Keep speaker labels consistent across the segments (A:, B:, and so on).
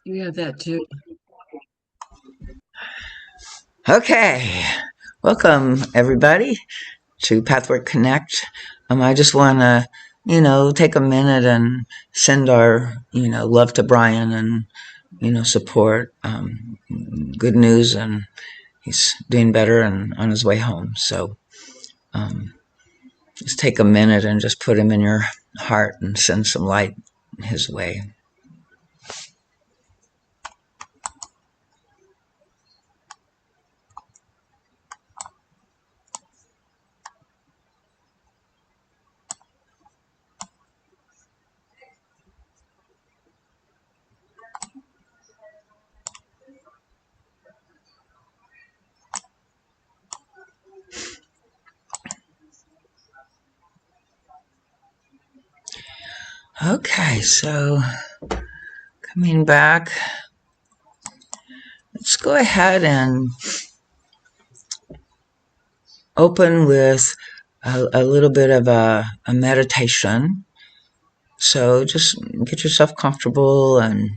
A: You have that too.
B: Okay, welcome everybody to Pathwork Connect. I just want to, take a minute and send our, love to Brian and, support. Good news, and he's doing better and on his way home. So um, just take a minute and just put him in your heart and send some light his way. Okay, so coming back, let's go ahead and open with a little bit of a meditation. So just get yourself comfortable and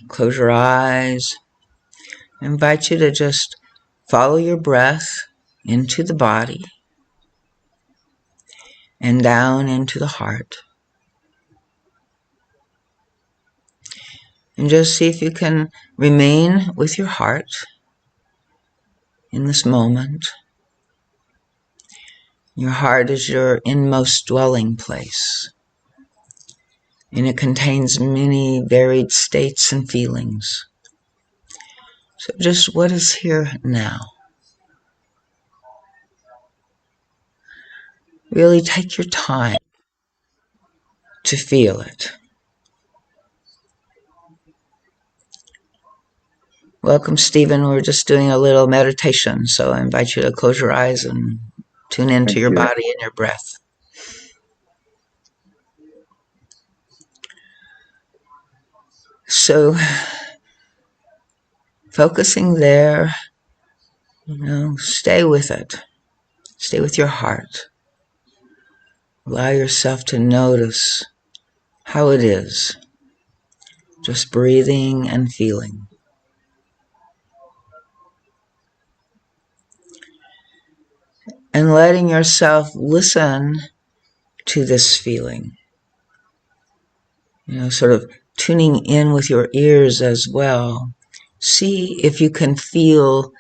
B: close your eyes. I invite you to just follow your breath into the body and down into the heart. And just see if you can remain with your heart in this moment. Your heart is your inmost dwelling place, and it contains many varied states and feelings. So just what is here now? Really take your time to feel it. Welcome, Stephen. We're just doing a little meditation, so I invite you to close your eyes and tune into your body and your breath. So, focusing there, stay with it. Stay with your heart. Allow yourself to notice how it is, just breathing and feeling. And letting yourself listen to this feeling. Sort of tuning in with your ears as well. See if you can feel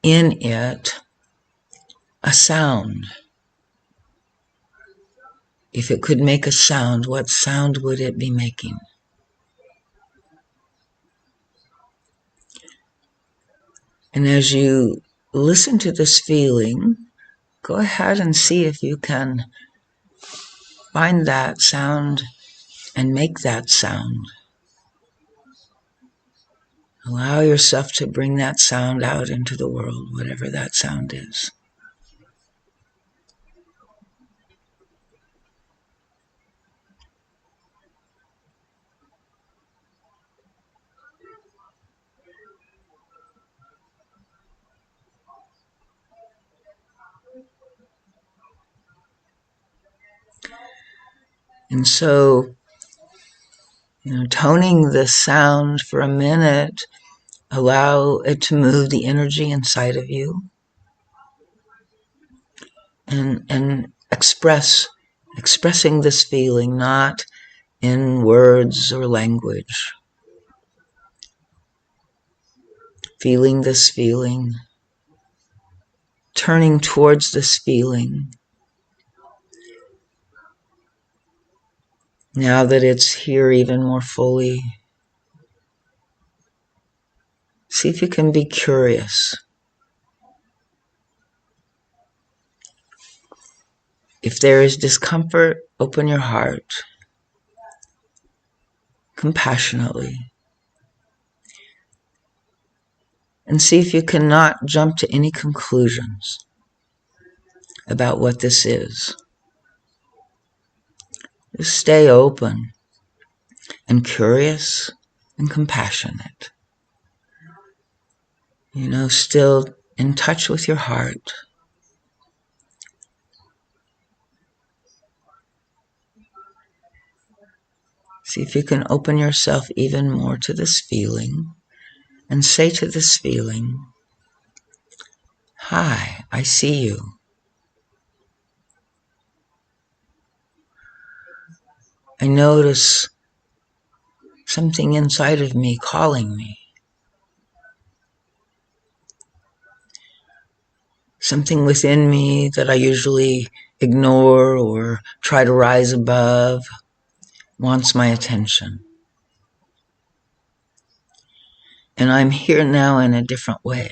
B: in it a sound. If it could make a sound, what sound would it be making? And as you listen to this feeling, go ahead and see if you can find that sound and make that sound. Allow yourself to bring that sound out into the world, whatever that sound is. And so, toning the sound for a minute, allow it to move the energy inside of you and expressing this feeling, not in words or language. Feeling this feeling, turning towards this feeling. Now that it's here even more fully, see if you can be curious. If there is discomfort, open your heart compassionately. And see if you cannot jump to any conclusions about what this is. Just stay open and curious and compassionate. Still in touch with your heart. See if you can open yourself even more to this feeling and say to this feeling, "Hi, I see you." I notice something inside of me calling me. Something within me that I usually ignore or try to rise above wants my attention. And I'm here now in a different way.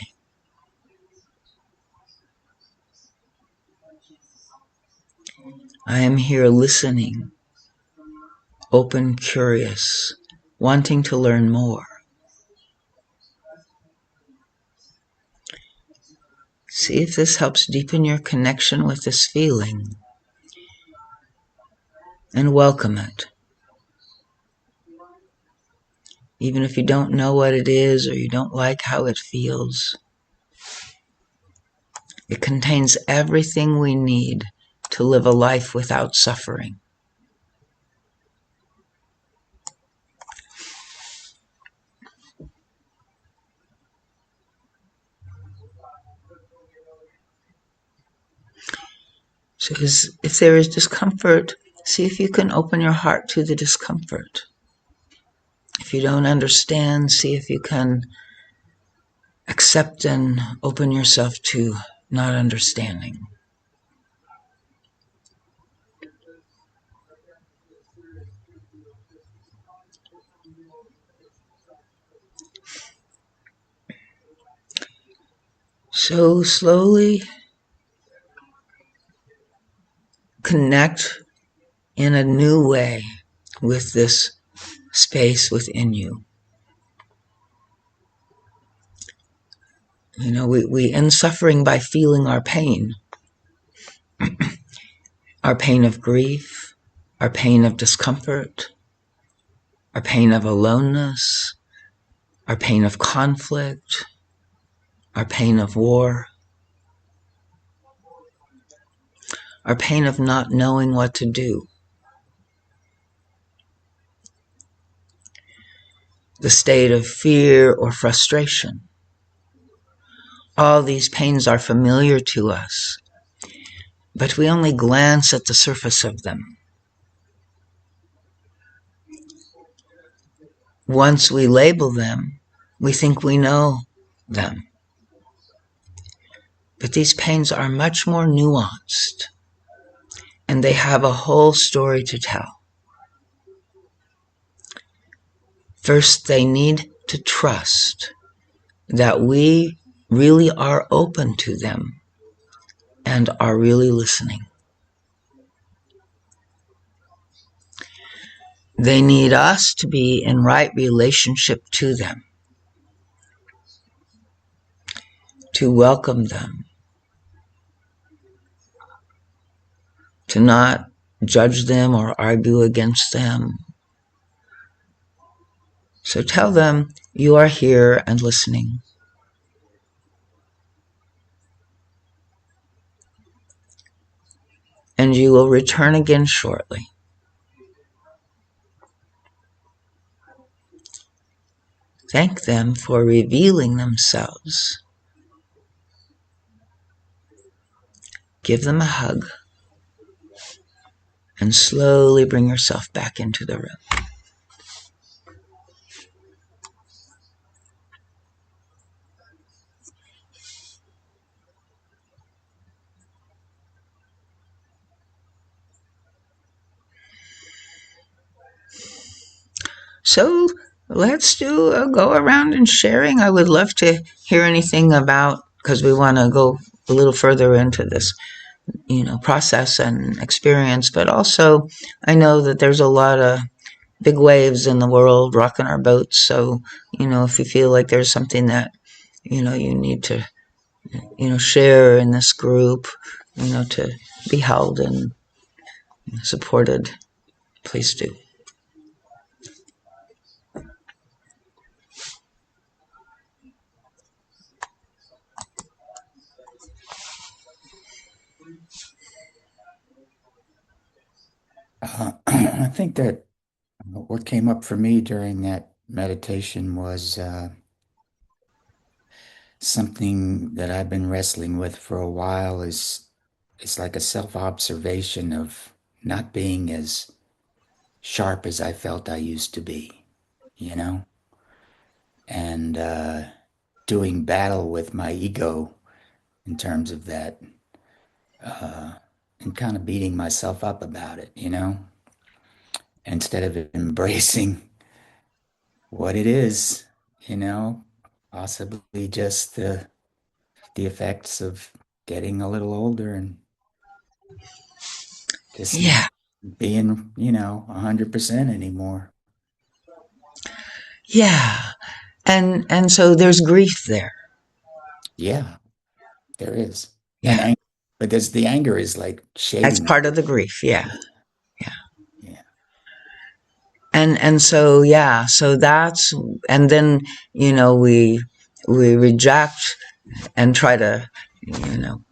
B: I am here listening, open, curious, wanting to learn more. See if this helps deepen your connection with this feeling and welcome it. Even if you don't know what it is or you don't like how it feels, it contains everything we need to live a life without suffering. So if there is discomfort, see if you can open your heart to the discomfort. If you don't understand, see if you can accept and open yourself to not understanding. So slowly connect in a new way with this space within you. You know, we end suffering by feeling our pain of grief, our pain of discomfort, our pain of aloneness, our pain of conflict, our pain of war, our pain of not knowing what to do, the state of fear or frustration. All these pains are familiar to us, but we only glance at the surface of them. Once we label them, we think we know them. But these pains are much more nuanced, and they have a whole story to tell. First, they need to trust that we really are open to them and are really listening. They need us to be in right relationship to them, to welcome them, to not judge them or argue against them. So tell them you are here and listening. And you will return again shortly. Thank them for revealing themselves. Give them a hug and slowly bring yourself back into the room. So let's do a go around and sharing. I would love to hear anything about, because we want to go a little further into this, process and experience. But also, I know that there's a lot of big waves in the world rocking our boats. So, if you feel like there's something that, you need to, share in this group, to be held and supported, please do.
A: I think that What came up for me during that meditation was something that I've been wrestling with for a while is it's like a self-observation of not being as sharp as I felt I used to be, you know, and doing battle with my ego in terms of that, uh, and kind of beating myself up about it, instead of embracing what it is, you know, possibly just the effects of getting a little older and just
B: Yeah.
A: not being, 100% anymore.
B: Yeah. And so there's grief there.
A: Yeah, there is. And
B: Yeah.
A: but there's the anger is like
B: That's
A: shading.
B: part of the grief. Yeah. Yeah.
A: Yeah.
B: And so yeah, so that's and then, we reject and try to, you know,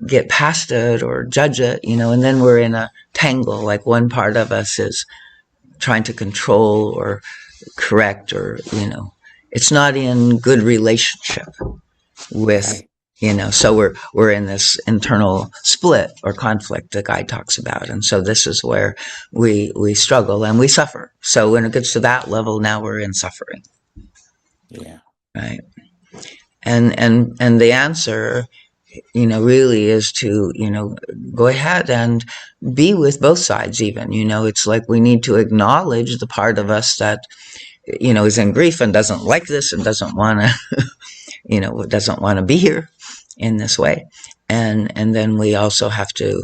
B: get past it or judge it, and then we're in a tangle. Like one part of us is trying to control or correct or, it's not in good relationship with,
A: Right.
B: so we're in this internal split or conflict the guy talks about. And so this is where we struggle and we suffer. So when it gets to that level, now we're in suffering,
A: Yeah.
B: right? And the answer, really is to, go ahead and be with both sides. Even, it's like we need to acknowledge the part of us that, is in grief and doesn't like this and doesn't want to, doesn't want to be here in this way. And then we also have to,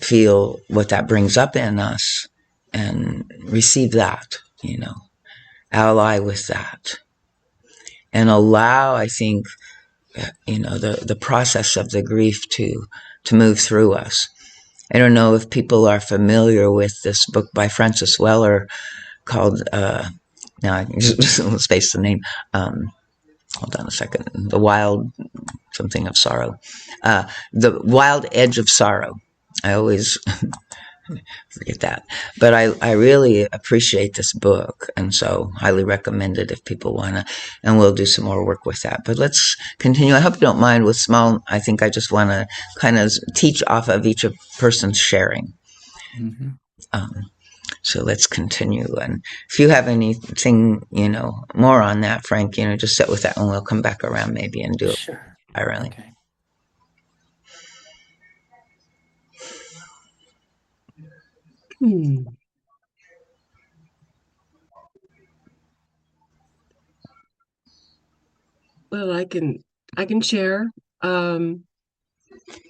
B: feel what that brings up in us and receive that, ally with that, and allow, I think, the process of the grief to move through us. I don't know if people are familiar with this book by Francis Weller called, now I just space the name. Hold on a second. The Wild something of Sorrow. The Wild Edge of Sorrow. I always forget that. But I really appreciate this book, and so highly recommend it if people want to, and we'll do some more work with that. But let's continue. I hope you don't mind with small, I think I just want to kind of teach off of each person's sharing.
A: Hmm.
B: Um, so let's continue. And if you have anything, more on that, Frank, just sit with that and we'll come back around maybe and do it
A: Sure.
B: spiraling.
A: Okay.
C: Hmm. Well, I can share. Um,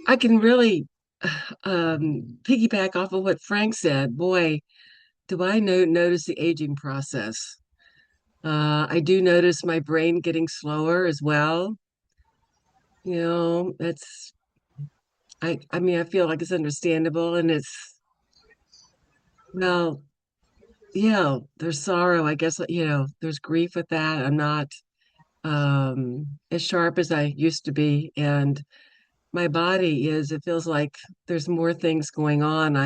C: I can really piggyback off of what Frank said. Boy, do I notice the aging process. I do notice my brain getting slower as well. That's I mean, I feel like it's understandable and it's well, there's sorrow. I guess, there's grief with that. I'm not as sharp as I used to be, and my body is, it feels like there's more things going on.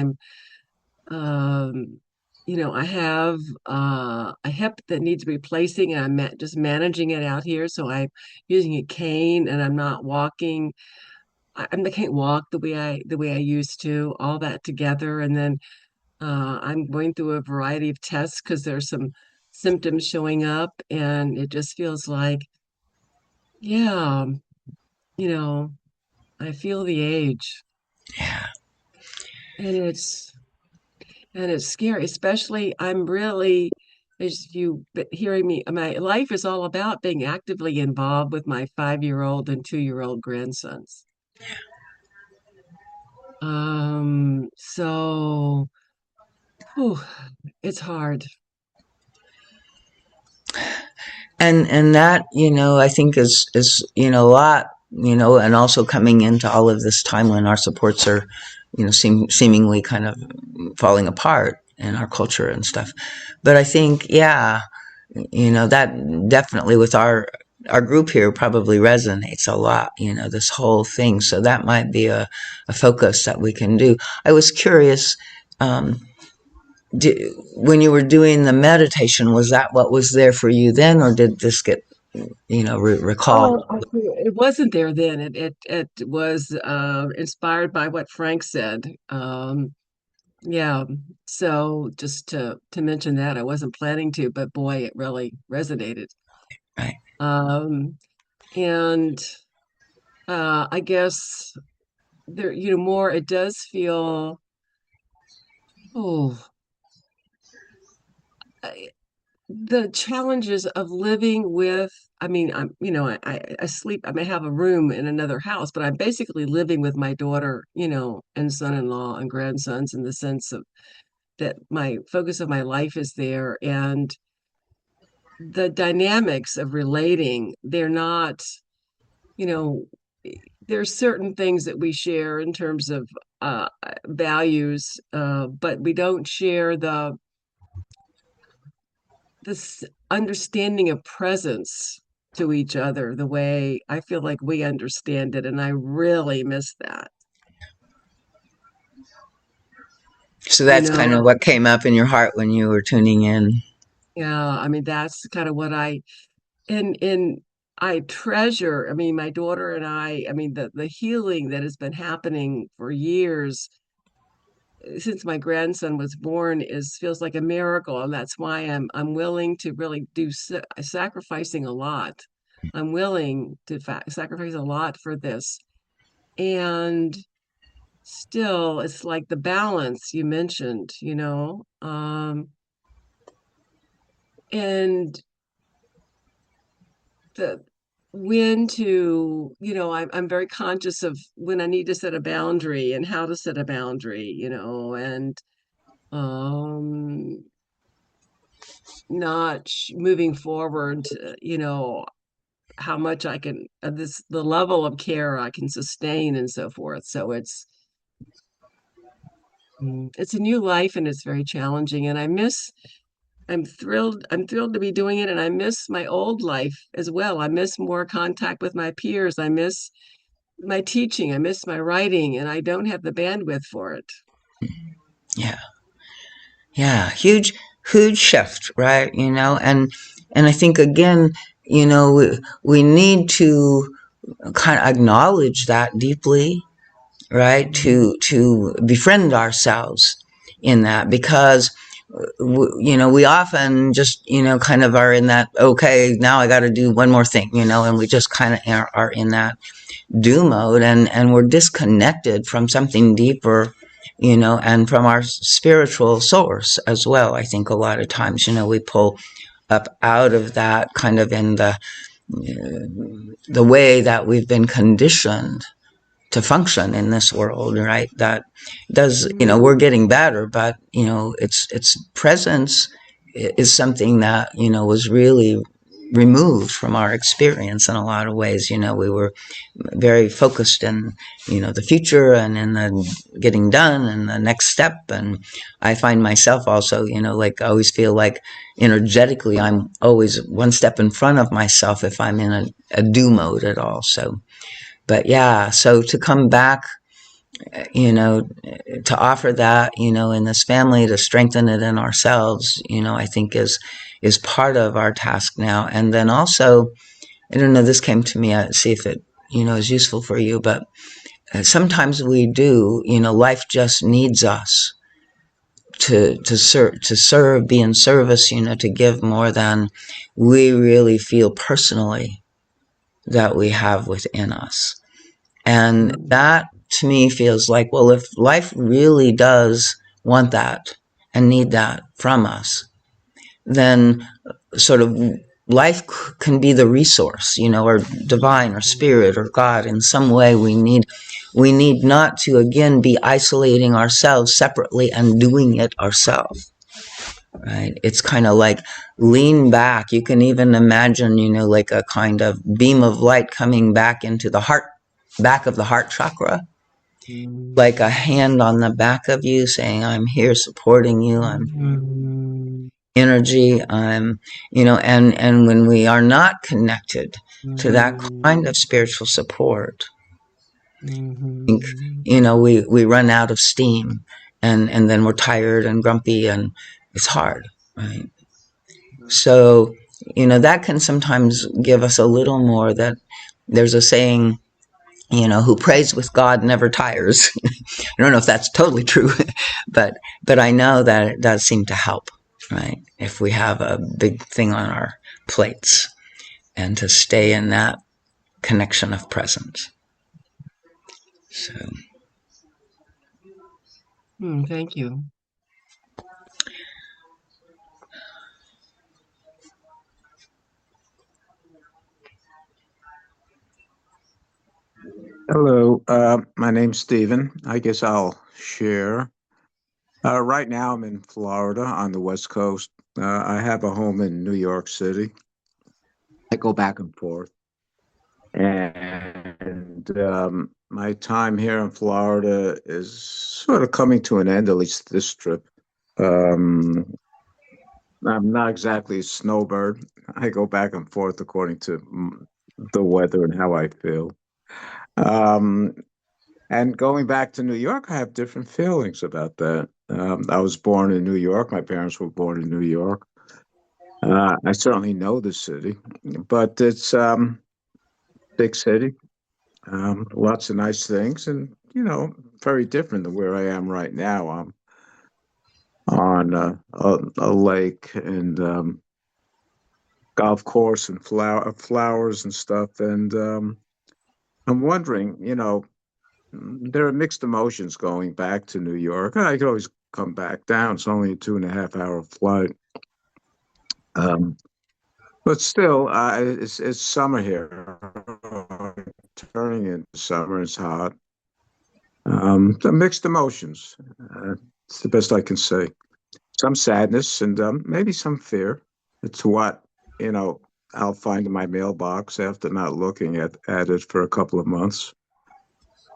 C: Um, I have a hip that needs replacing, and just managing it out here. So I'm using a cane, and I'm not walking. I can't walk the way I used to. All that together, and then I'm going through a variety of tests because there's some symptoms showing up, and it just feels like, yeah, you know, I feel the age,
B: Yeah.
C: and it's scary. Especially, I'm really, as you but hearing me, my life is all about being actively involved with my 5-year-old and 2-year-old grandsons. So, whew, it's hard.
B: And that, I think is, a lot, and also coming into all of this time when our supports are, seemingly kind of falling apart in our culture and stuff. But I think, yeah, that definitely with our group here probably resonates a lot, this whole thing. So that might be a focus that we can do. I was curious, um, when you were doing the meditation, was that what was there for you then, or did this get, recall?
C: Oh, it wasn't there then. It was inspired by what Frank said. Yeah. So just to mention that, I wasn't planning to, but boy, it really resonated.
B: Right.
C: Um, and I guess there, more it does feel, oh, I- the challenges of living with, I mean, I sleep, I may have a room in another house, but I'm basically living with my daughter, and son-in-law and grandsons in the sense of that my focus of my life is there. And the dynamics of relating, they're not, you know, there's certain things that we share in terms of values, but we don't share this understanding of presence to each other the way I feel like we understand it, and I really miss that.
B: So
C: You
B: that's kind
C: know,
B: of what came up in your heart when you were tuning in.
C: yeah, I mean that's kind of what and I treasure. I mean, my daughter and I mean the healing that has been happening for years since my grandson was born is feels like a miracle, and that's why I'm willing to really do sacrificing a lot. I'm willing to sacrifice a lot for this, and still, it's like the balance you mentioned, and the when to, I'm very conscious of when I need to set a boundary and how to set a boundary, and um not moving forward, how much I can, the level of care I can sustain and so forth. So it's a new life and it's very challenging. And I'm thrilled to be doing it. And I miss my old life as well. I miss more contact with my peers. I miss my teaching. I miss my writing, and I don't have the bandwidth for it.
B: Yeah. Yeah. Huge shift, right? And I think again, we need to kind of acknowledge that deeply, right?
C: Mm,
B: To befriend ourselves in that, because we often just, kind of are in that, okay, now I got to do one more thing, and we just kind of are in that do mode, and we're disconnected from something deeper, and from our spiritual source as well. I think a lot of times, we pull up out of that kind of in the way that we've been conditioned to function in this world, right? That does, we're
C: mm,
B: getting better, but its presence is something that was really removed from our experience in a lot of ways. We were very focused in the future and in the getting done and the next step. And I find myself also, like I always feel like energetically I'm always one step in front of myself if I'm in a do mode at all. So but yeah, so to come back, you know, to offer that, in this family, to strengthen it in ourselves, I think is part of our task now. And then also, I don't know, this came to me, see if it, is useful for you, but sometimes we do, life just needs us to serve, be in service, to give more than we really feel personally that we have within us. And
C: mm,
B: that to me feels like, well, if life really does want that and need that from us, then sort of life can be the resource, or divine or spirit or God in some way. We need not to again be isolating ourselves separately and doing it ourselves. Right? It's kind of like lean back. You can even imagine, like a kind of beam of light coming back into the heart, back of the heart chakra, like a
C: mm,
B: hand on the back of you saying, I'm here supporting you. I'm
C: mm,
B: energy. And when we are not connected to that kind
C: mm,
B: of spiritual support, I think,
C: mm,
B: we run out of steam. and then we're tired and grumpy, and it's hard, right? So, that can sometimes give us a little more. That there's a saying, who prays with God never tires. I don't know if that's totally true, but I know that it does seem to help, right? If we have a big thing on our plates, and to stay in that connection of presence. So,
C: Thank you.
D: Hello, my name's Steven. I guess I'll share. Right now, I'm in Florida on the West Coast. I have a home in New York City. I go back and forth. And my time here in Florida is sort of coming to an end, at least this trip. Um, I'm not exactly a snowbird. I go back and forth according to the weather and how I feel. Um, And going back to New York, I have different feelings about that. I was born in New York. My parents were born in New York. I certainly know the city, but it's big city. Lots of nice things, and very different than where I am right now. I'm on a lake and golf course and flowers and stuff. And I'm wondering, there are mixed emotions going back to New York. I could always come back down. It's only a 2.5 hour flight. Um, but still, it's summer here. Turning into summer. It's hot. So mixed emotions. It's the best I can say. Some sadness and maybe some fear. It's what, you know, I'll find in my mailbox after not looking at it for a couple of months.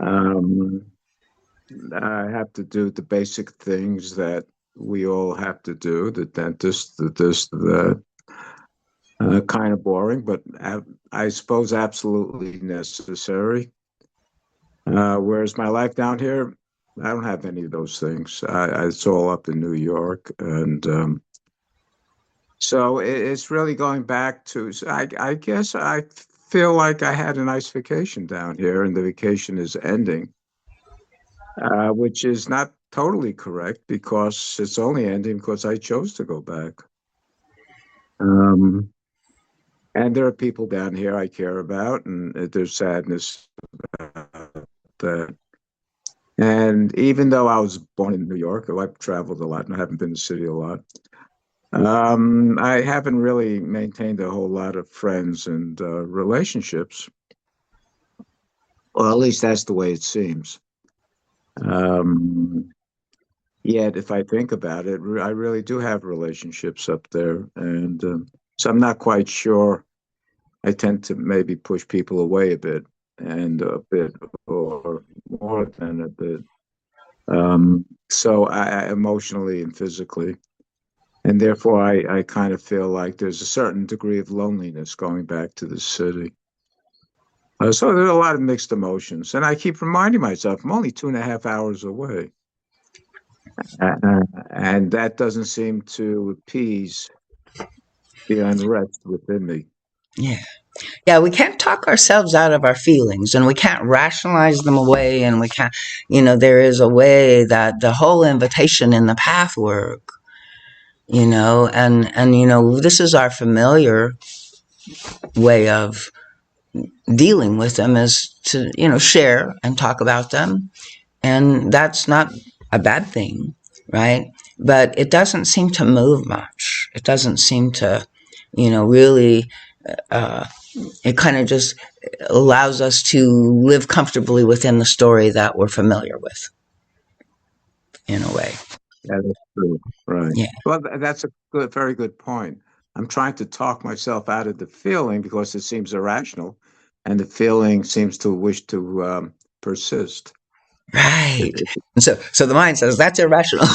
D: Um, I have to do the basic things that we all have to do, the dentist, the this, the kind of boring, but I suppose absolutely necessary. Whereas my life down here, I don't have any of those things. It's all up in New York. And so it's really going back to, so I guess I feel like I had a nice vacation down here, and the vacation is ending. Which is not totally correct because it's only ending because I chose to go back. Um, and there are people down here I care about, and there's sadness about that. And even though I was born in New York, I've traveled a lot and I haven't been to the city a lot. I haven't really maintained a whole lot of friends and relationships. Well, at least that's the way it seems. Um, Yet, if I think about it, I really do have relationships up there. And so I'm not quite sure. I tend to maybe push people away a bit and a bit or more than a bit. So I emotionally and physically. And therefore, I kind of feel like there's a certain degree of loneliness going back to the city. So there's a lot of mixed emotions. And I keep reminding myself, I'm only 2.5 hours away. And that doesn't seem to appease the unrest within me.
B: yeah. Yeah, we can't talk ourselves out of our feelings, and we can't rationalize them away, and we can't, there is a way that the whole invitation in the pathwork, and this is our familiar way of dealing with them, is to, share and talk about them. And that's not a bad thing, right? But it doesn't seem to move much. It doesn't seem to, really, uh, it kind of just allows us to live comfortably within the story that we're familiar with, in a way.
D: Yeah, that's true. Right.
B: Yeah.
D: Well, that's a very good point. I'm trying to talk myself out of the feeling because it seems irrational, and the feeling seems to wish to persist.
B: Right.
D: It,
B: And so the mind says that's irrational.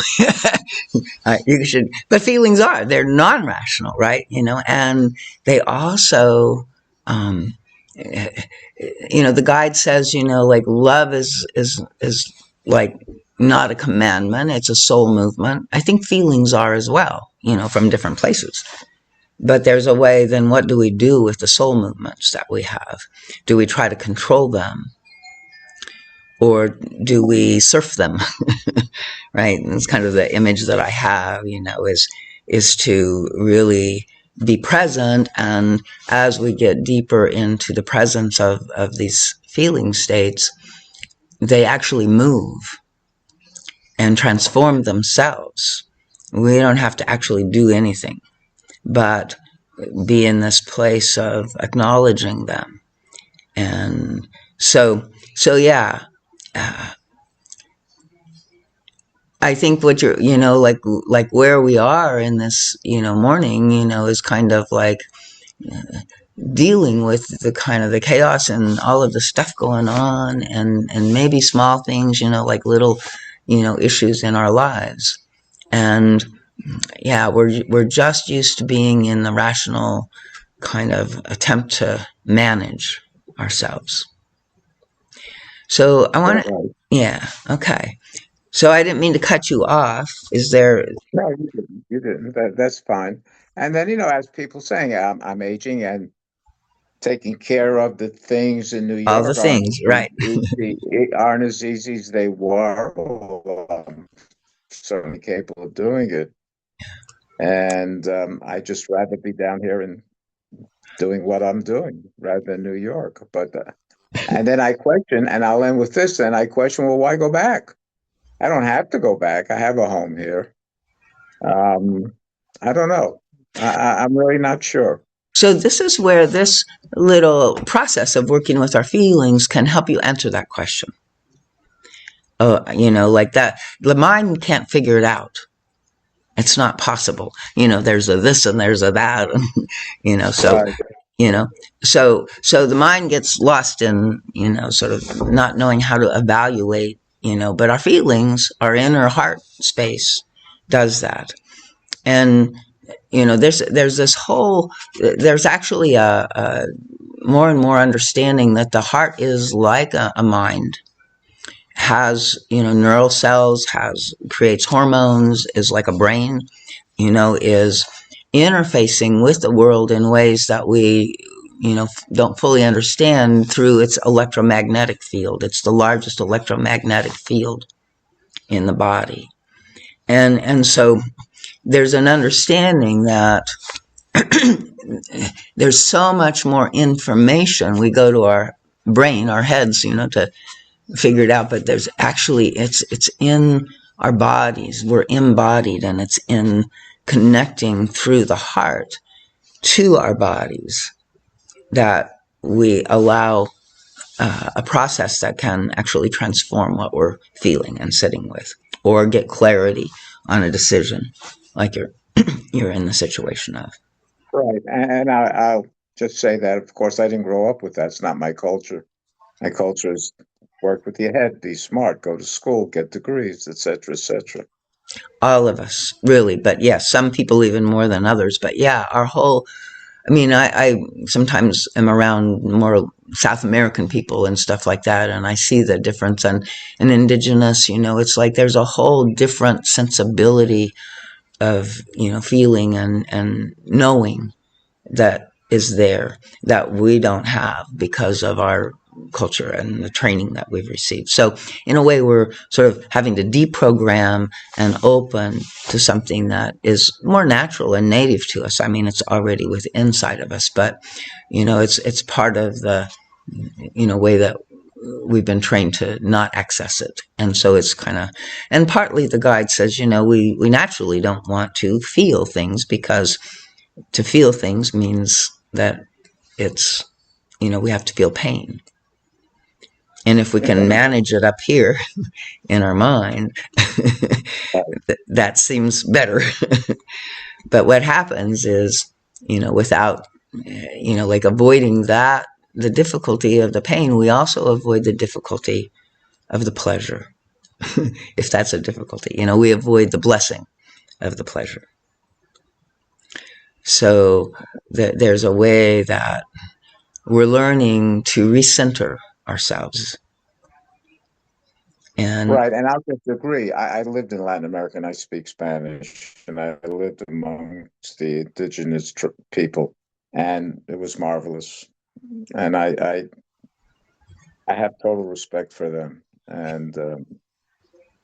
B: You should, but feelings they're non-rational, right? And they also, um, the guide says, like love is like not a commandment. It's a soul movement. I think feelings are as well, from different places. But there's a way, then what do we do with the soul movements that we have? Do we try to control them? Or do we surf them? Right? And it's kind of the image that I have, is to really be present. And as we get deeper into the presence of these feeling states, they actually move and transform themselves. We don't have to actually do anything, but be in this place of acknowledging them. And so yeah, I think what you're, like where we are in this, morning, is kind of like dealing with the kind of the chaos and all of the stuff going on, and maybe small things, like little, issues in our lives. And yeah, we're just used to being in the rational kind of attempt to manage ourselves. So I want to,
D: Right.
B: yeah, okay. So I didn't mean to cut you off. Is there
D: No, you didn't. You didn't. That's fine. And then, as people saying, I'm aging and taking care of the things in New
B: all the
D: York
B: things, right?
D: aren't as easy as they were. Although I'm certainly capable of doing it. And I just rather be down here and doing what I'm doing rather than New York. But and then I question, and I'll end with this. And I question, well, why go back? I don't have to go back. I have a home here. Um, I don't know. I'm really not sure.
B: So this is where this little process of working with our feelings can help you answer that question. Like that, the mind can't figure it out. It's not possible. There's a this and there's a that, so
D: Right.
B: you know so the mind gets lost in sort of not knowing how to evaluate, but our feelings, our inner heart space does that. And there's this whole, there's actually a more and more understanding that the heart is like a mind, has neural cells, has creates hormones, is like a brain, is interfacing with the world in ways that we don't fully understand through its electromagnetic field. It's the largest electromagnetic field in the body. And so there's an understanding that there's so much more information. We go to our brain, our heads, to figure it out, but there's actually, it's in our bodies. We're embodied, and it's in connecting through the heart to our bodies that we allow a process that can actually transform what we're feeling and sitting with, or get clarity on a decision like you're in the situation of.
D: Right. And I'll just say that, of course, I didn't grow up with that. It's not my culture. My culture is work with your head, be smart, go to school, get degrees, etc., etc.
B: All of us, really. But yes, some people even more than others. But yeah, our whole, I mean, I sometimes am around more South American people and stuff like that, and I see the difference. And indigenous, it's like there's a whole different sensibility of, feeling and knowing that is there that we don't have because of our culture and the training that we've received. So in a way, we're sort of having to deprogram and open to something that is more natural and native to us. I mean, it's already within inside of us, but it's part of the way that we've been trained to not access it. And so it's kind of, and partly the guide says, we naturally don't want to feel things, because to feel things means that it's, we have to feel pain. And if we can manage it up here in our mind, that seems better. But what happens is, without, like avoiding that, the difficulty of the pain, we also avoid the difficulty of the pleasure. If that's a difficulty, we avoid the blessing of the pleasure. So there's a way that we're learning to recenter ourselves And
D: Right, and I'll just agree. I lived in Latin America and I speak Spanish, and I lived amongst the indigenous people, and it was marvelous. And I have total respect for them, and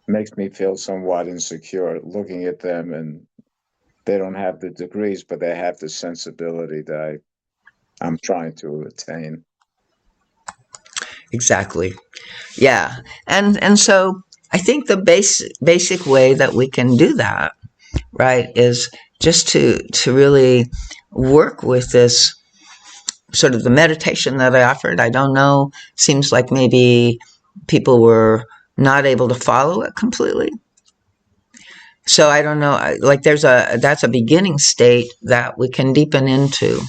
D: makes me feel somewhat insecure looking at them, and they don't have the degrees, but they have the sensibility that I'm trying to attain.
B: exactly. Yeah. And so I think the basic way that we can do that, right, is just to really work with this sort of the meditation that I offered. I don't know, seems like maybe people were not able to follow it completely. So I don't know, like that's a beginning state that we can deepen into.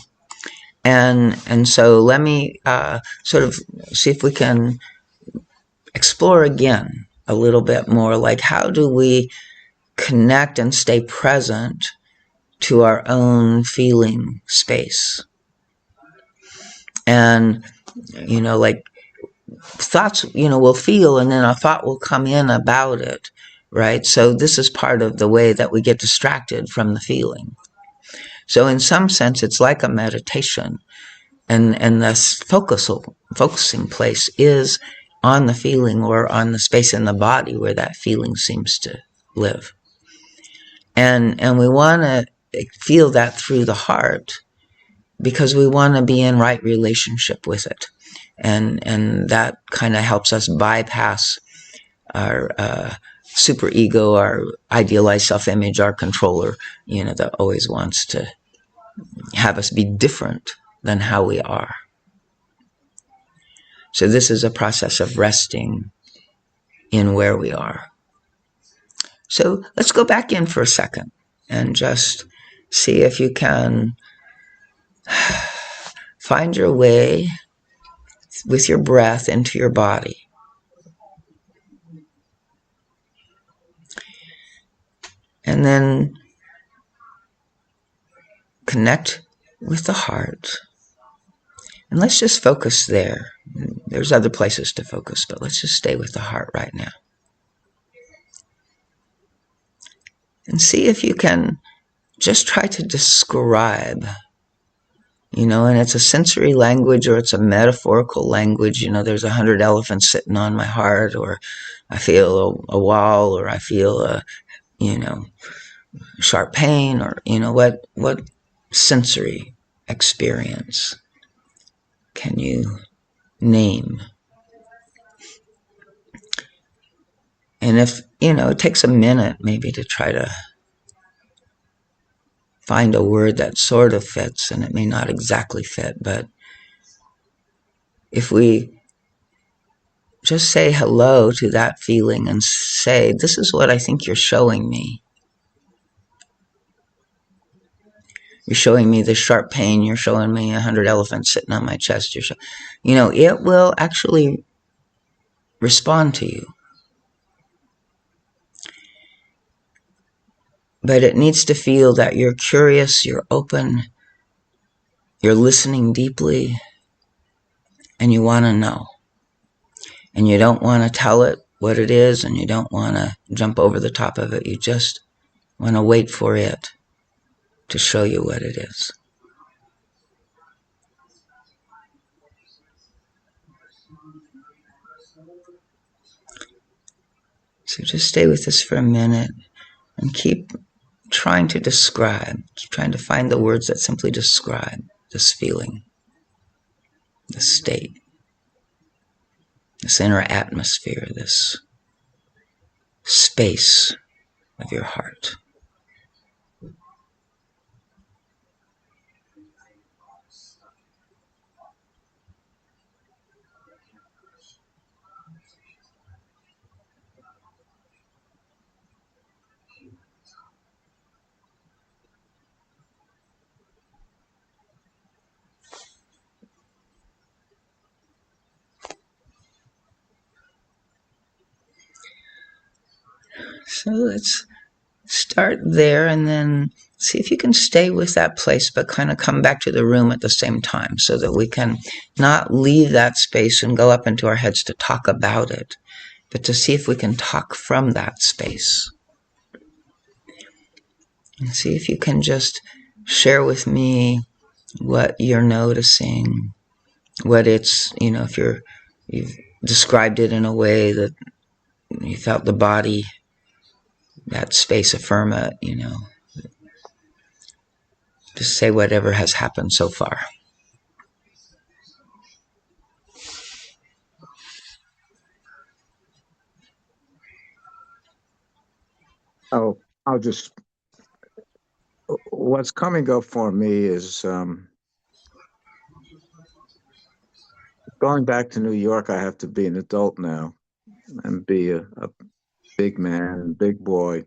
B: And so let me sort of see if we can explore again a little bit more, like how do we connect and stay present to our own feeling space. And, like thoughts, we'll feel and then a thought will come in about it, right? So this is part of the way that we get distracted from the feeling. So in some sense, it's like a meditation. And the focusing place is on the feeling or on the space in the body where that feeling seems to live. And we want to feel that through the heart because we want to be in right relationship with it. And that kind of helps us bypass our super ego, our idealized self-image, our controller, that always wants to have us be different than how we are. So this is a process of resting in where we are. So let's go back in for a second and just see if you can find your way with your breath into your body. And then connect with the heart. And let's just focus there. There's other places to focus, but let's just stay with the heart right now. And see if you can just try to describe, and it's a sensory language or it's a metaphorical language. There's 100 elephants sitting on my heart, or I feel a wall, or I feel a, sharp pain, or, what sensory experience can you name? And if, it takes a minute maybe to try to find a word that sort of fits, and it may not exactly fit, but if we just say hello to that feeling and say, this is what I think you're showing me. You're showing me this sharp pain. You're showing me 100 elephants sitting on my chest. It will actually respond to you. But it needs to feel that you're curious, you're open, you're listening deeply, and you want to know. And you don't want to tell it what it is, and you don't want to jump over the top of it. You just want to wait for it to show you what it is. So just stay with this for a minute and keep trying to describe, trying to find the words that simply describe this feeling, this state, this inner atmosphere, this space of your heart. So let's start there and then see if you can stay with that place, but kind of come back to the room at the same time so that we can not leave that space and go up into our heads to talk about it. but to see if we can talk from that space. And see if you can just share with me what you're noticing, what it's, if you've described it in a way that you felt the body, that space affirm it, just say whatever has happened so far.
D: Oh, I'll just, what's coming up for me is going back to New York. I have to be an adult now and be a big man, big boy,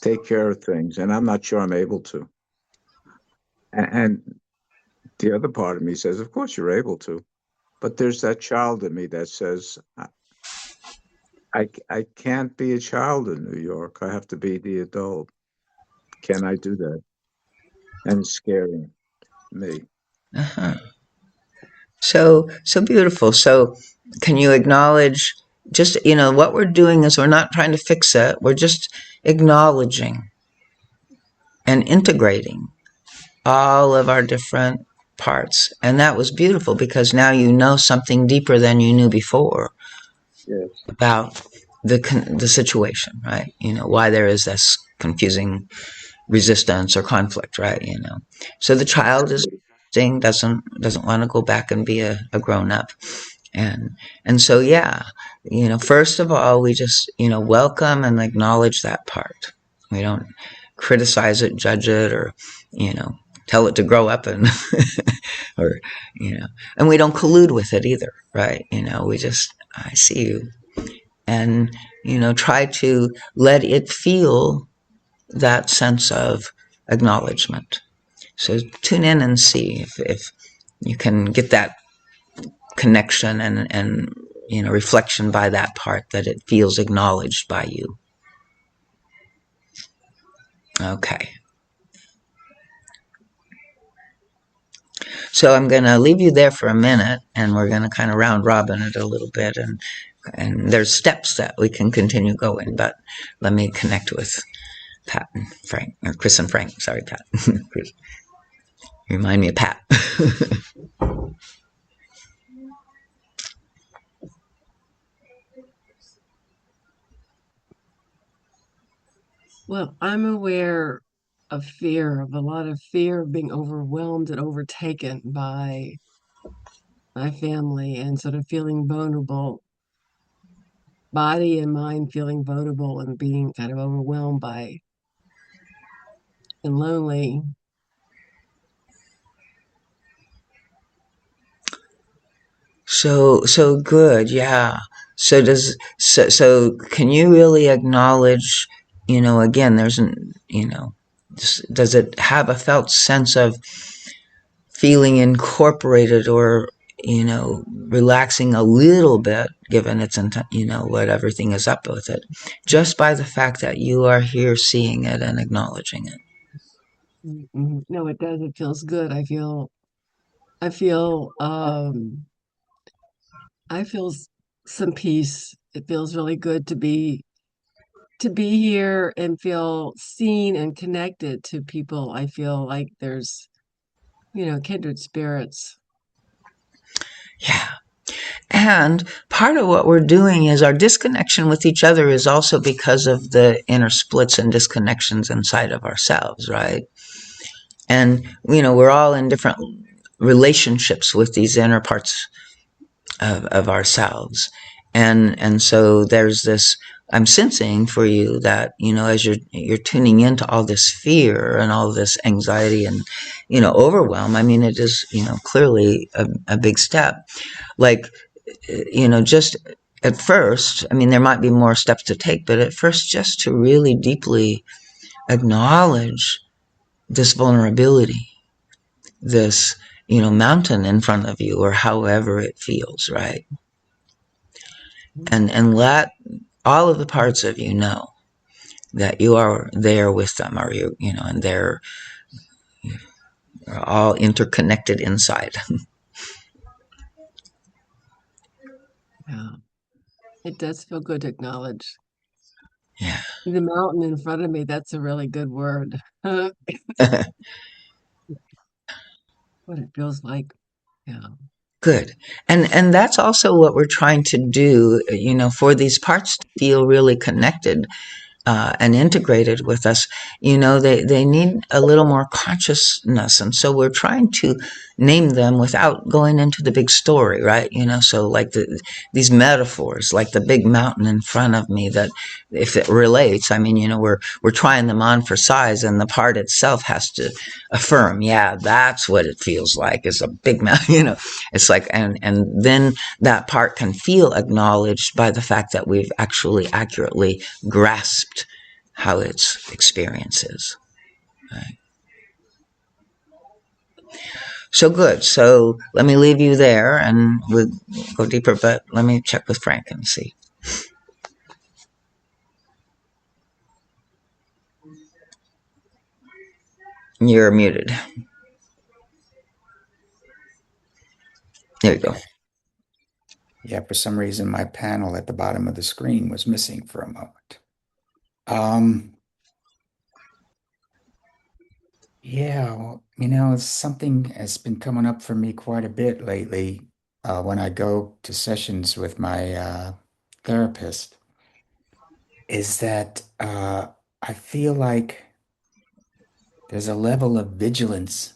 D: take care of things. And I'm not sure I'm able to. And the other part of me says, of course you're able to. But there's that child in me that says, I can't be a child in New York. I have to be the adult. Can I do that? And it's scaring me.
B: Uh-huh. So beautiful. So can you acknowledge just, what we're doing is we're not trying to fix it. We're just acknowledging and integrating all of our different parts. And that was beautiful because now you know something deeper than you knew before
D: Yes.
B: about the situation, right? Why there is this confusing resistance or conflict, right? So the child is thing doesn't want to go back and be a grown up. And so yeah, first of all we just welcome and acknowledge that part. We don't criticize it, judge it, or tell it to grow up and or and we don't collude with it either, right? We just, I see you, and try to let it feel that sense of acknowledgement. So tune in and see if you can get that connection and reflection by that part, that it feels acknowledged by you. Okay. So I'm going to leave you there for a minute, and we're going to kind of round robin it a little bit, and there's steps that we can continue going, but let me connect with Pat and Frank, or Chris and Frank. Sorry, Pat. Chris. Remind me of Pat.
C: Well, I'm aware of fear, of a lot of fear of being overwhelmed and overtaken by my family and sort of feeling vulnerable, body and mind feeling vulnerable and being kind of overwhelmed by and lonely.
B: So good, yeah. So can you really acknowledge, again, there's an, does it have a felt sense of feeling incorporated, or relaxing a little bit, given its what everything is up with it, just by the fact that you are here seeing it and acknowledging it?
C: No, it does. It feels good. I feel, I feel some peace. It feels really good to be here and feel seen and connected to people. I feel like there's, kindred spirits.
B: Yeah. And part of what we're doing is our disconnection with each other is also because of the inner splits and disconnections inside of ourselves, right? And, we're all in different relationships with these inner parts of ourselves. And so there's this, I'm sensing for you that, as you're tuning into all this fear and all this anxiety and, overwhelm, I mean, it is, clearly a big step. Like, just at first, I mean, there might be more steps to take, but at first, just to really deeply acknowledge this vulnerability, this, mountain in front of you, or however it feels, right? And let all of the parts of you know that you are there with them, or and they're all interconnected inside.
C: Yeah. It does feel good to acknowledge.
B: Yeah.
C: The mountain in front of me, that's a really good word. What it feels like. Yeah.
B: Good. And that's also what we're trying to do, for these parts to feel really connected and integrated with us. They need a little more consciousness. And so we're trying to name them without going into the big story, right? So like these metaphors, like the big mountain in front of me, that if it relates, I mean, we're trying them on for size, and the part itself has to affirm, yeah, that's what it feels like, is a big mountain, it's like, and then that part can feel acknowledged by the fact that we've actually accurately grasped how its experience is. Right? So good. So let me leave you there, and we'll go deeper, but let me check with Frank and see. You're muted. There you go.
A: Okay. Yeah, for some reason my panel at the bottom of the screen was missing for a moment. Um, yeah, well, something has been coming up for me quite a bit lately when I go to sessions with my therapist, is that I feel like there's a level of vigilance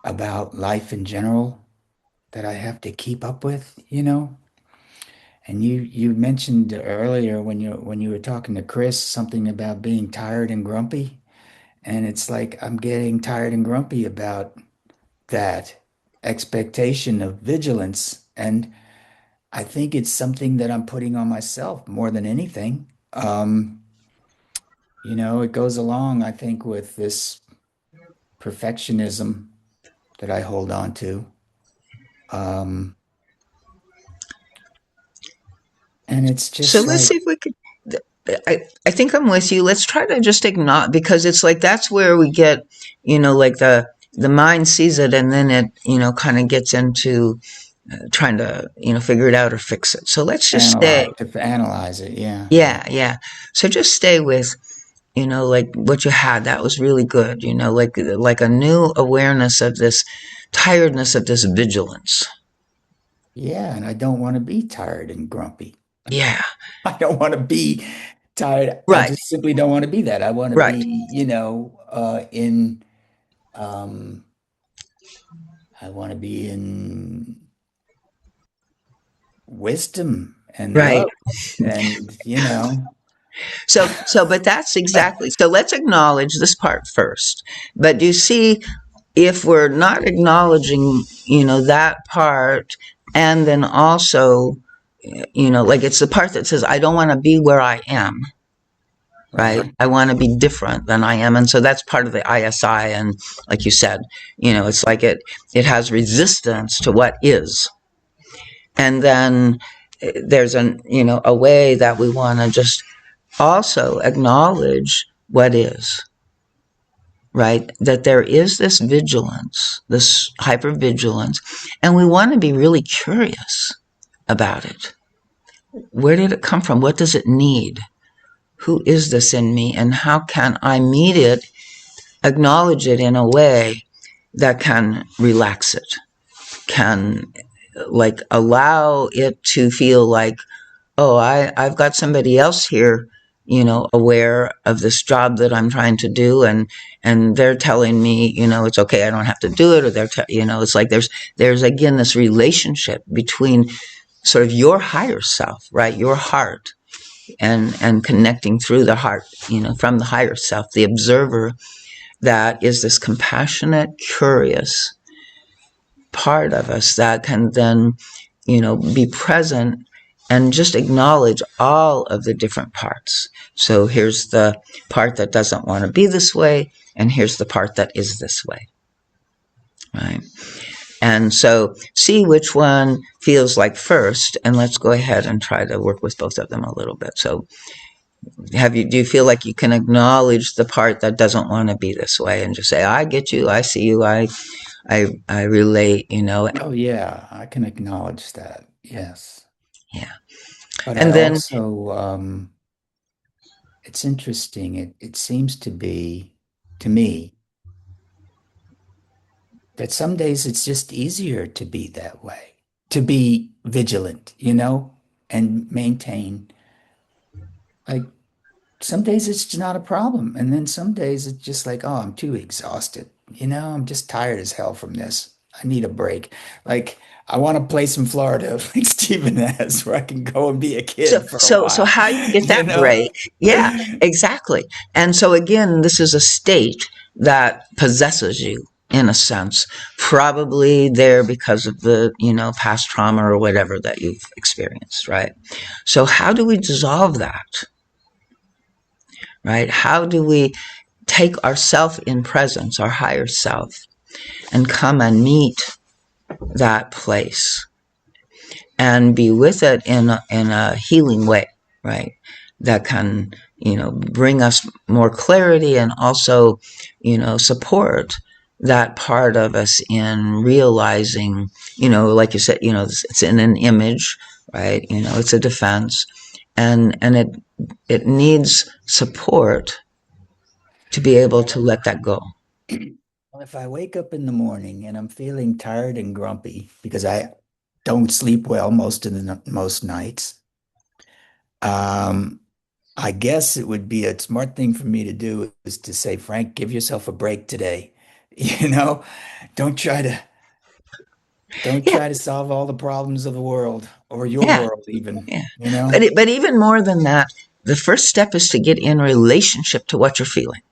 A: about life in general that I have to keep up with. And you mentioned earlier when you were talking to Chris something about being tired and grumpy, and it's like I'm getting tired and grumpy about that expectation of vigilance, and I think it's something that I'm putting on myself more than anything. It goes along, I think, with this perfectionism that I hold on to. Um, and it's
B: So
A: just
B: let's
A: like,
B: see if we could. I think I'm with you. Let's try to just acknowledge, because it's like that's where we get, like the mind sees it, and then it, kind of gets into trying to, figure it out or fix it. So let's just stay.
A: analyze it. Yeah, yeah.
B: Yeah, yeah. So just stay with, like what you had. That was really good. Like a new awareness of this tiredness, of this vigilance.
A: Yeah, and I don't want to be tired and grumpy.
B: Yeah.
A: I don't want to be tired. I
B: Right.
A: just simply don't want to be that. I want to be,
B: Right.
A: in um I want to be in wisdom and
B: Right.
A: love and
B: But that's exactly. So let's acknowledge this part first. But do you see, if we're not acknowledging, that part, and then also, like it's the part that says, I don't want to be where I am, right?
A: right.
B: I want to be different than I am. And so that's part of the ISI. And like you said, it's like it has resistance to what is. And then there's a way that we want to just also acknowledge what is, right? That there is this vigilance, this hypervigilance, and we want to be really curious about it. Where did it come from? What does it need? Who is this in me? And how can I meet it, acknowledge it in a way that can relax it, can like allow it to feel like, oh, I've got somebody else here, aware of this job that I'm trying to do, and they're telling me, it's okay, I don't have to do it, or it's like there's again this relationship between sort of your higher self, right, your heart, and connecting through the heart, from the higher self, the observer, that is this compassionate, curious part of us that can then, be present and just acknowledge all of the different parts. So here's the part that doesn't want to be this way, and here's the part that is this way, right? And so see which one feels like first, and let's go ahead and try to work with both of them a little bit. So do you feel like you can acknowledge the part that doesn't want to be this way, and just say, I get you, I see you, I relate,
A: Oh yeah, I can acknowledge that. Yes.
B: yeah.
A: But I
B: And then,
A: also, it's interesting. It seems to be, to me, that some days it's just easier to be that way, to be vigilant, and maintain. Like some days it's not a problem. And then some days it's just like, oh, I'm too exhausted. I'm just tired as hell from this. I need a break. Like I want a place in Florida, like Stephen has, where I can go and be a
B: so,
A: kid for a
B: so
A: while,
B: how you get
A: you
B: that
A: know?
B: break? Yeah, exactly. And so again, this is a state that possesses you in a sense, probably there because of the, past trauma or whatever that you've experienced, right? So how do we dissolve that, right? How do we take our self in presence, our higher self, and come and meet that place and be with it in a healing way, right? That can, bring us more clarity and also, support that part of us in realizing, like you said, it's in an image, right? It's a defense, and it needs support to be able to
A: Well,
B: let that go.
A: well, if I wake up in the morning and I'm feeling tired and grumpy because I don't sleep well most nights, um, I guess it would be a smart thing for me to do is to say, Frank, give yourself a break today. You know, don't try to don't
B: Yeah,
A: try to solve all the problems of the world or your
B: yeah,
A: world even,
B: yeah.
A: you know?
B: But even more than that, the first step is to get in relationship to what you're feeling.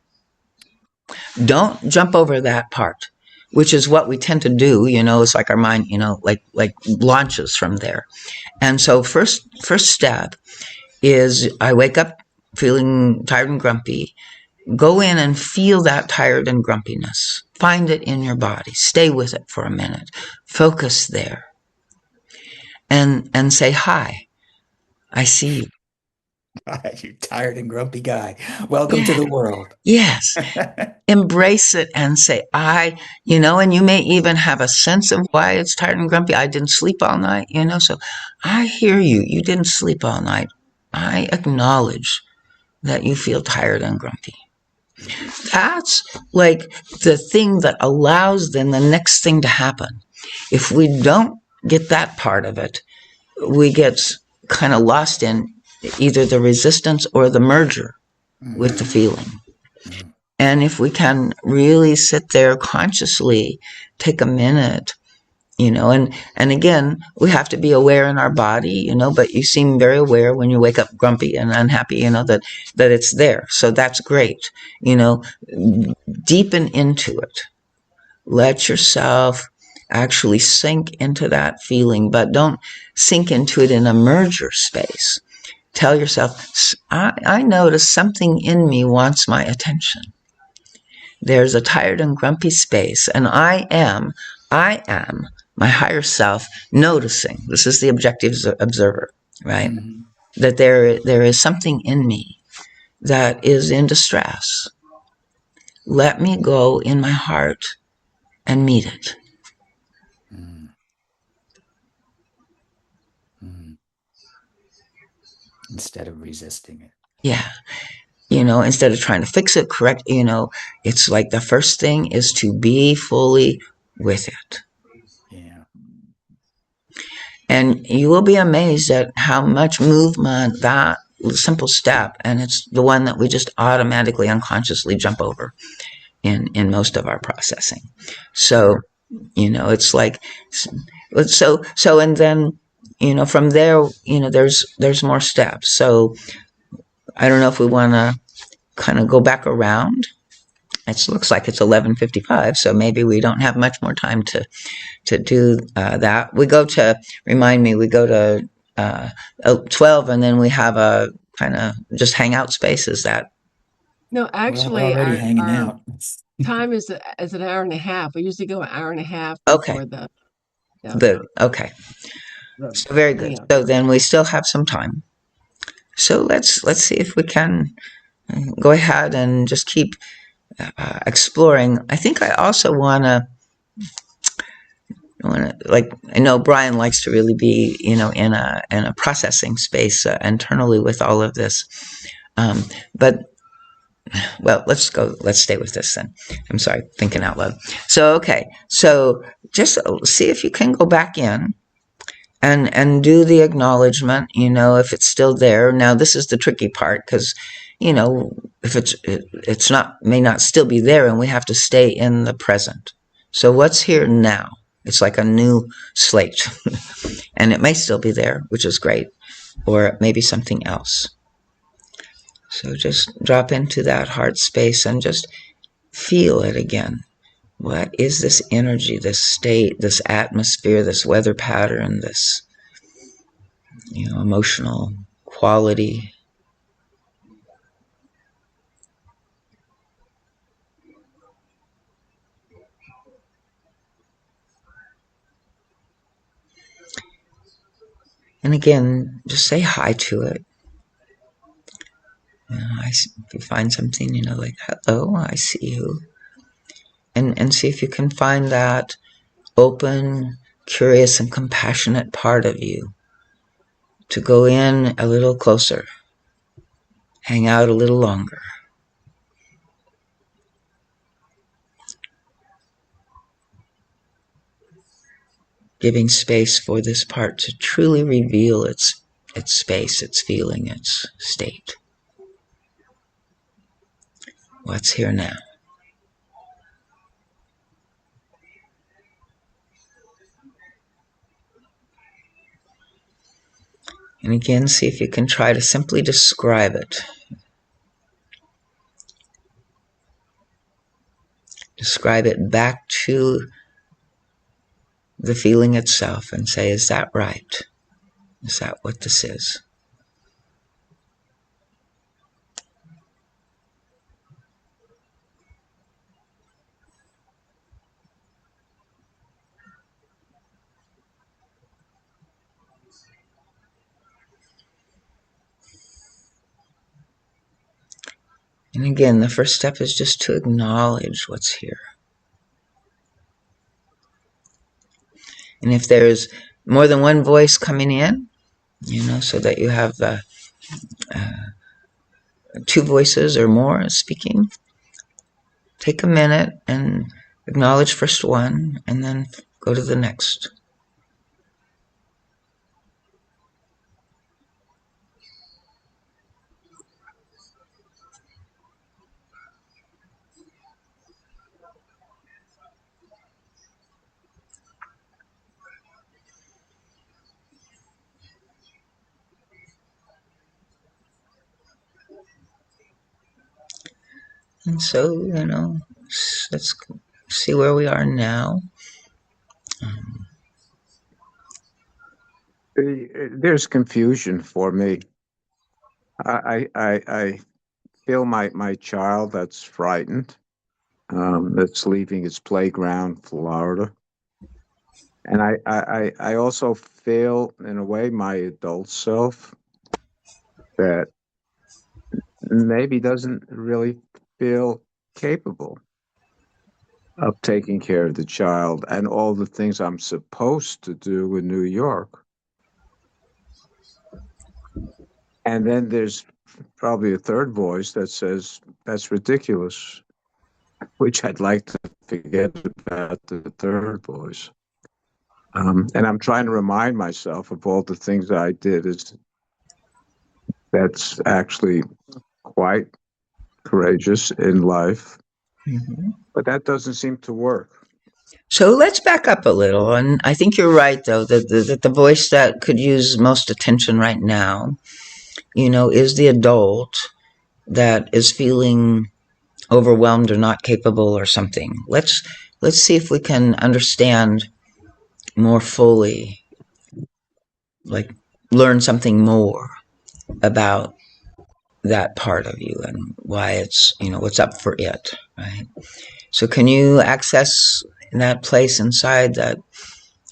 B: Don't jump over that part, which is what we tend to do. It's like our mind, like launches from there. And so first step is I wake up feeling tired and grumpy. Go in and feel that tired and grumpiness. Find it in your body. Stay with it for a minute. Focus there and say, hi, I see you.
A: You tired and grumpy guy. Welcome to
B: Yeah.
A: the world.
B: Yes. Embrace it and say, and you may even have a sense of why it's tired and grumpy. I didn't sleep all night, so I hear you. You didn't sleep all night. I acknowledge that you feel tired and grumpy. That's like the thing that allows then the next thing to happen. If we don't get that part of it, we get kind of lost in either the resistance or the merger with the
A: Mhm,
B: feeling.
A: mhm,
B: And if we can really sit there consciously, take a minute, and again, we have to be aware in our body, but you seem very aware when you wake up grumpy and unhappy, that it's there. So that's great. You know, deepen into it. Let yourself actually sink into that feeling, but don't sink into it in a merger space. Tell yourself, I notice something in me wants my attention. There's a tired and grumpy space, and I am my higher self noticing. This is the objective observer, right?
A: mhm,
B: That there is something in me that is in distress. Let me go in my heart and meet it.
A: mhm, mhm. Instead of resisting it.
B: Yeah. Instead of trying to fix it, correct, it's like the first thing is to be fully with it.
A: Yeah.
B: And you will be amazed at how much movement that simple step, and it's the one that we just automatically unconsciously jump over in most of our processing. So,
A: Sure.
B: it's like, and then, from there, there's more steps. So I don't know if we want to kind of go back around. It looks like it's 11:55, so maybe we don't have much more time to do that. We go to 12, and then we have a kind of just hangout spaces that,
C: No,
A: Well, we're
C: actually,
A: already hanging
C: our
A: out.
C: time is an hour and a half. We usually go an hour and a half
B: okay,
C: before the,
B: okay.
C: the
B: So very good.
C: hangout.
B: So then we still have some time. So let's see if we can go ahead and just keep exploring. I think I also want to like I know Brian likes to really be, in a processing space internally with all of this. But well, let's stay with this then. I'm sorry, thinking out loud. So okay, so just see if you can go back in and do the acknowledgement, if it's still there. Now this is the tricky part, because if it's not, may not still be there, and we have to stay in the present. So what's here now? It's like a new slate. And it may still be there, which is great, or it may be something else. So just drop into that heart space and just feel it again. What is this energy, this state, this atmosphere, this weather pattern, this emotional quality? And again, just say hi to it. If you find something, like, hello, I see you. And see if you can find that open, curious, and compassionate part of you to go in a little closer, hang out a little longer. Giving space for this part to truly reveal its space, its feeling, its state. What's here now? And again, see if you can try to simply describe it. Describe it back to the feeling itself and say, is that right? Is that what this is? And again, the first step is just to acknowledge what's here. And if there's more than one voice coming in, so that you have two voices or more speaking, take a minute and acknowledge first one and then go to the next. And so, let's see where we are now.
D: There's confusion for me. I feel my child that's frightened, that's leaving its playground, Florida. And I also feel, in a way, my adult self that maybe doesn't really feel capable of taking care of the child and all the things I'm supposed to do in New York. And then there's probably a third voice that says, that's ridiculous, which I'd like to forget about the third voice. And I'm trying to remind myself of all the things I did. That's actually quite courageous in life, but that doesn't seem to work.
B: So let's back up a little. And I think you're right, though, that the voice that could use most attention right now, is the adult that is feeling overwhelmed or not capable or something. Let's see if we can understand more fully, like learn something more about that part of you and why it's, what's up for it, right? So can you access that place inside that,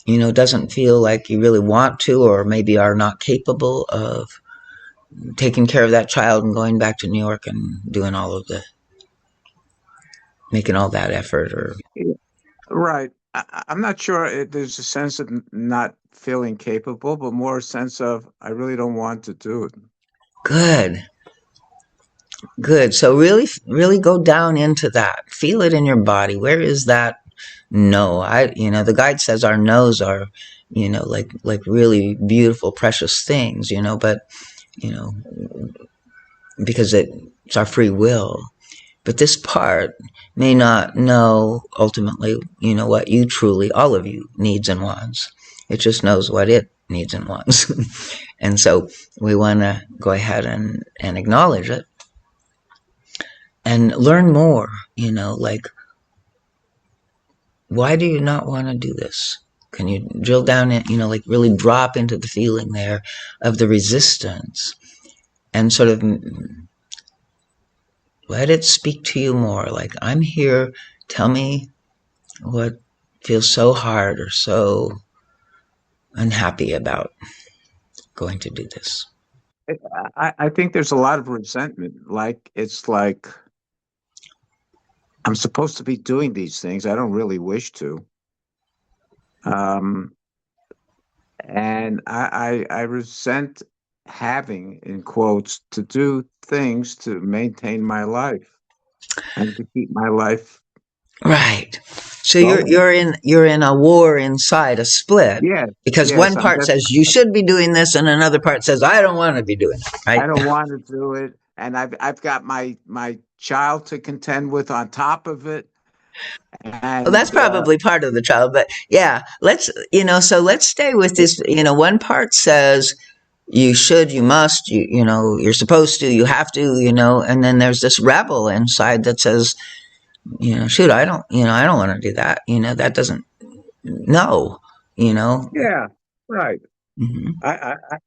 B: doesn't feel like you really want to, or maybe are not capable of taking care of that child and going back to New York and doing making all that effort? Or
D: Right. I'm not sure there's a sense of not feeling capable, but more a sense of I really don't want to do it.
B: Good. Good. So really, really go down into that. Feel it in your body. Where is that no? The guide says our no's are, like really beautiful, precious things, but, you know, because it's our free will. But this part may not know ultimately, what you truly, all of you, needs and wants. It just knows what it needs and wants. And so we want to go ahead and acknowledge it and learn more, like, why do you not want to do this? Can you drill down it, like really drop into the feeling there of the resistance and sort of let it speak to you more. Like, I'm here, tell me what feels so hard or so unhappy about going to do this.
D: I think there's a lot of resentment. Like it's like I'm supposed to be doing these things. I don't really wish to. Um, and I resent having, in quotes, to do things to maintain my life and to keep my life
B: Right. So you're
D: going.
B: you're in you're in a war inside, a split,
D: Yes,
B: because
D: yes.
B: one part says you should be doing this and another part says I don't want to be doing it,
D: I
B: right?
D: don't want to do it, and I've got my child to contend with on top of it,
B: Well, that's
D: and
B: probably part of the child, but yeah, let's stay with this. One part says you should, you must, you're supposed to, you have to, and then there's this rebel inside that says, shoot, I don't want to do that. That doesn't, no, you know,
D: yeah, right.
B: Mhm.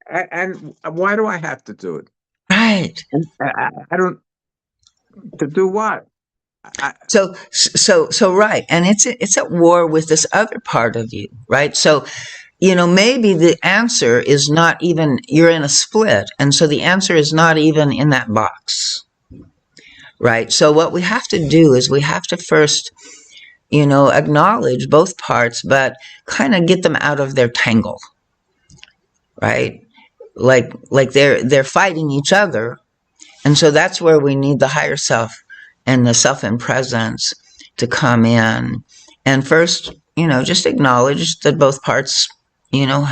D: And why do I have to do it?
B: Right.
D: And I don't to do what? I,
B: So, right. And it's at war with this other part of you, right? So, maybe the answer is not even, you're in a split. And so the answer is not even in that box, right? So what we have to do is we have to first, acknowledge both parts, but kind of get them out of their tangle, right? Like they're fighting each other. And so that's where we need the higher self and the self in presence to come in. And first, just acknowledge that both parts, you know,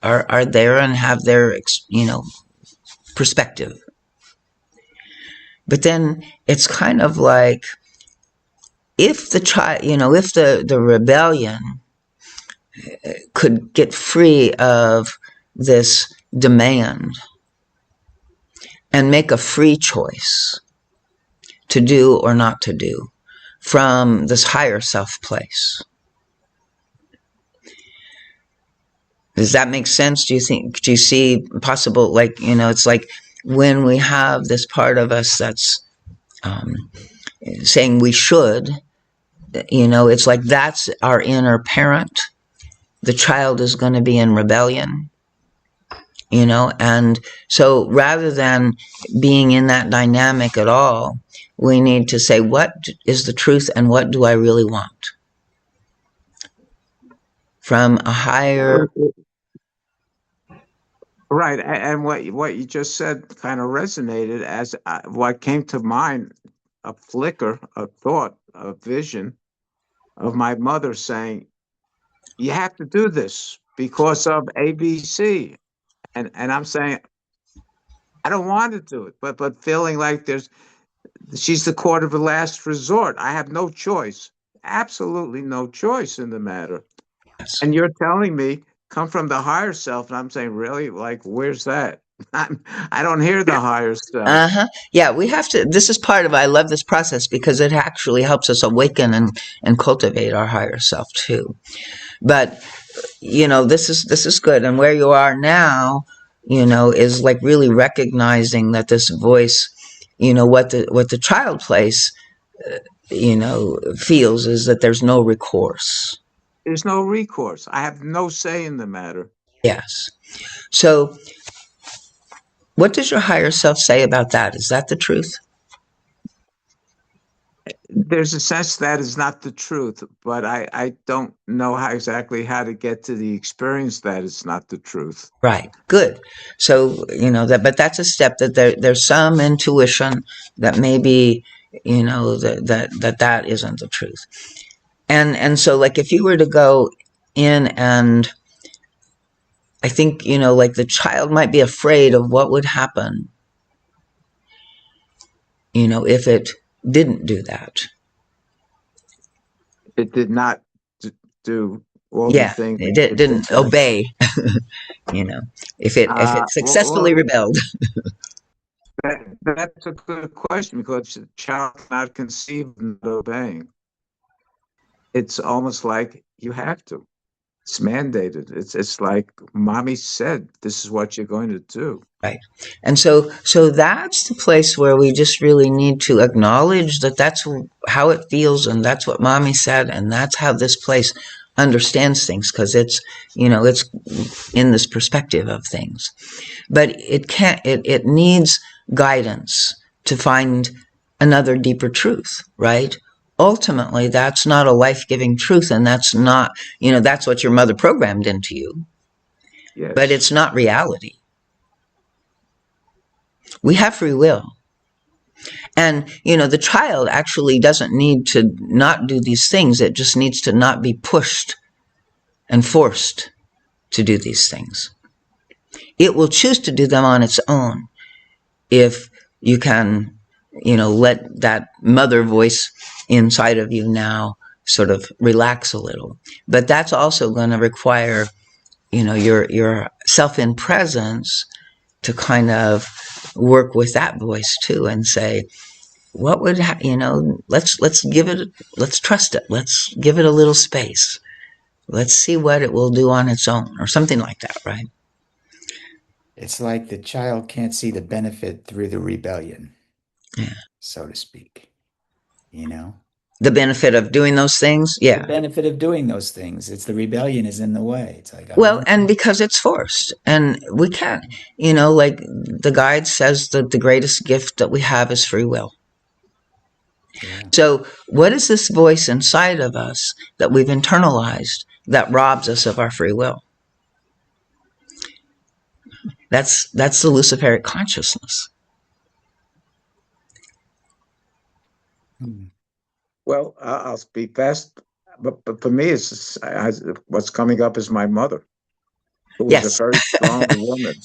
B: are there and have their, perspective. But then it's kind of like if the child, if the rebellion could get free of this demand and make a free choice to do or not to do from this higher self place. Does that make sense? Do you see possible, like, it's like when we have this part of us that's um, saying we should, it's like that's our inner parent. The child is going to be in rebellion, and so rather than being in that dynamic at all, we need to say, what is the truth and what do I really want? From a higher.
D: right. And what you just said kind of resonated as what came to mind, a flicker, a thought, a vision of my mother saying, "You have to do this because of ABC," and I'm saying, "I don't want to do it," but feeling like she's the court of the last resort. I have no choice, absolutely no choice in the matter.
B: Yes.
D: And you're telling me come from the higher self, and I'm saying, really, like, where's that? I don't hear the higher self.
B: Uh-huh. Yeah, we have to, this is part of, I love this process because it actually helps us awaken and cultivate our higher self too. But, this is good. And where you are now, is like really recognizing that this voice, what the child place, feels is that there's no recourse.
D: There's no recourse. I have no say in the matter.
B: Yes. So what does your higher self say about that? Is that the truth?
D: there's a sense that is not the truth, but I don't know how exactly how to get to the experience that it's not the truth.
B: Right. Good. So, that, but that's a step that there's some intuition that maybe, that isn't the truth. And so like if you were to go in and I think, like the child might be afraid of what would happen, if it didn't do that.
D: It did not do all the
B: Yeah.
D: things
B: It
D: it did
B: didn't
D: that.
B: obey, you know, if it successfully
D: Well,
B: rebelled.
D: that's a good question because the child not conceived and not obeying. It's almost like you have to. It's mandated. It's like mommy said, this is what you're going to do.
B: Right. And so that's the place where we just really need to acknowledge that that's how it feels and that's what mommy said and that's how this place understands things because it's in this perspective of things. But it needs guidance to find another deeper truth, right? Ultimately, that's not a life-giving truth and that's not, that's what your mother programmed into you, but
D: Yes.
B: it's not reality. We have free will. And, the child actually doesn't need to not do these things. It just needs to not be pushed and forced to do these things. It will choose to do them on its own if you can, let that mother voice inside of you now sort of relax a little. But that's also going to require, your self in presence to kind of work with that voice too and say, what would let's trust it, let's give it a little space, let's see what it will do on its own or something like that, right?
A: It's like the child can't see the benefit through the rebellion,
B: Yeah.
A: so to speak, you know?
B: The benefit of doing those things,
A: The
B: yeah.
A: benefit of doing those things. It's the rebellion is in the way. It's like,
B: Well, and because it's forced and we can't, like the guide says that the greatest gift that we have is free will.
A: yeah.
B: So what is this voice inside of us that we've internalized that robs us of our free will? That's the Luciferic consciousness.
A: Hmm.
D: Well, I'll speak fast, but for me, what's coming up is my mother, who was a
B: Yes.
D: very strong woman.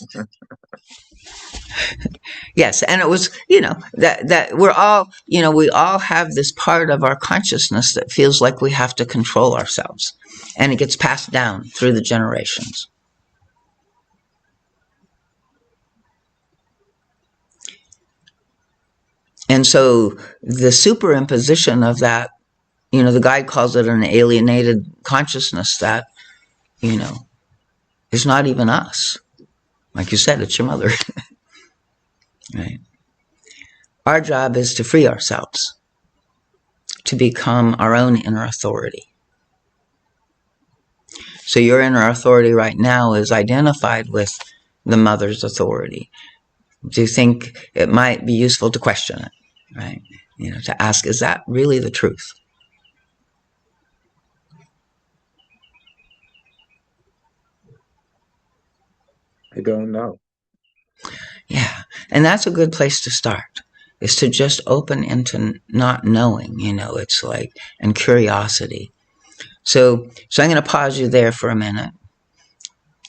B: Yes, and it was, that we're all, we all have this part of our consciousness that feels like we have to control ourselves, and it gets passed down through the generations. And so the superimposition of that, the guide calls it an alienated consciousness that, you know, is not even us. Like you said, it's your mother. Right? Our job is to free ourselves, to become our own inner authority. So your inner authority right now is identified with the mother's authority. Do you think it might be useful to question it, right? To ask, is that really the truth?
D: I don't know.
B: Yeah. And that's a good place to start, is to just open into not knowing, it's like, and curiosity. So I'm going to pause you there for a minute.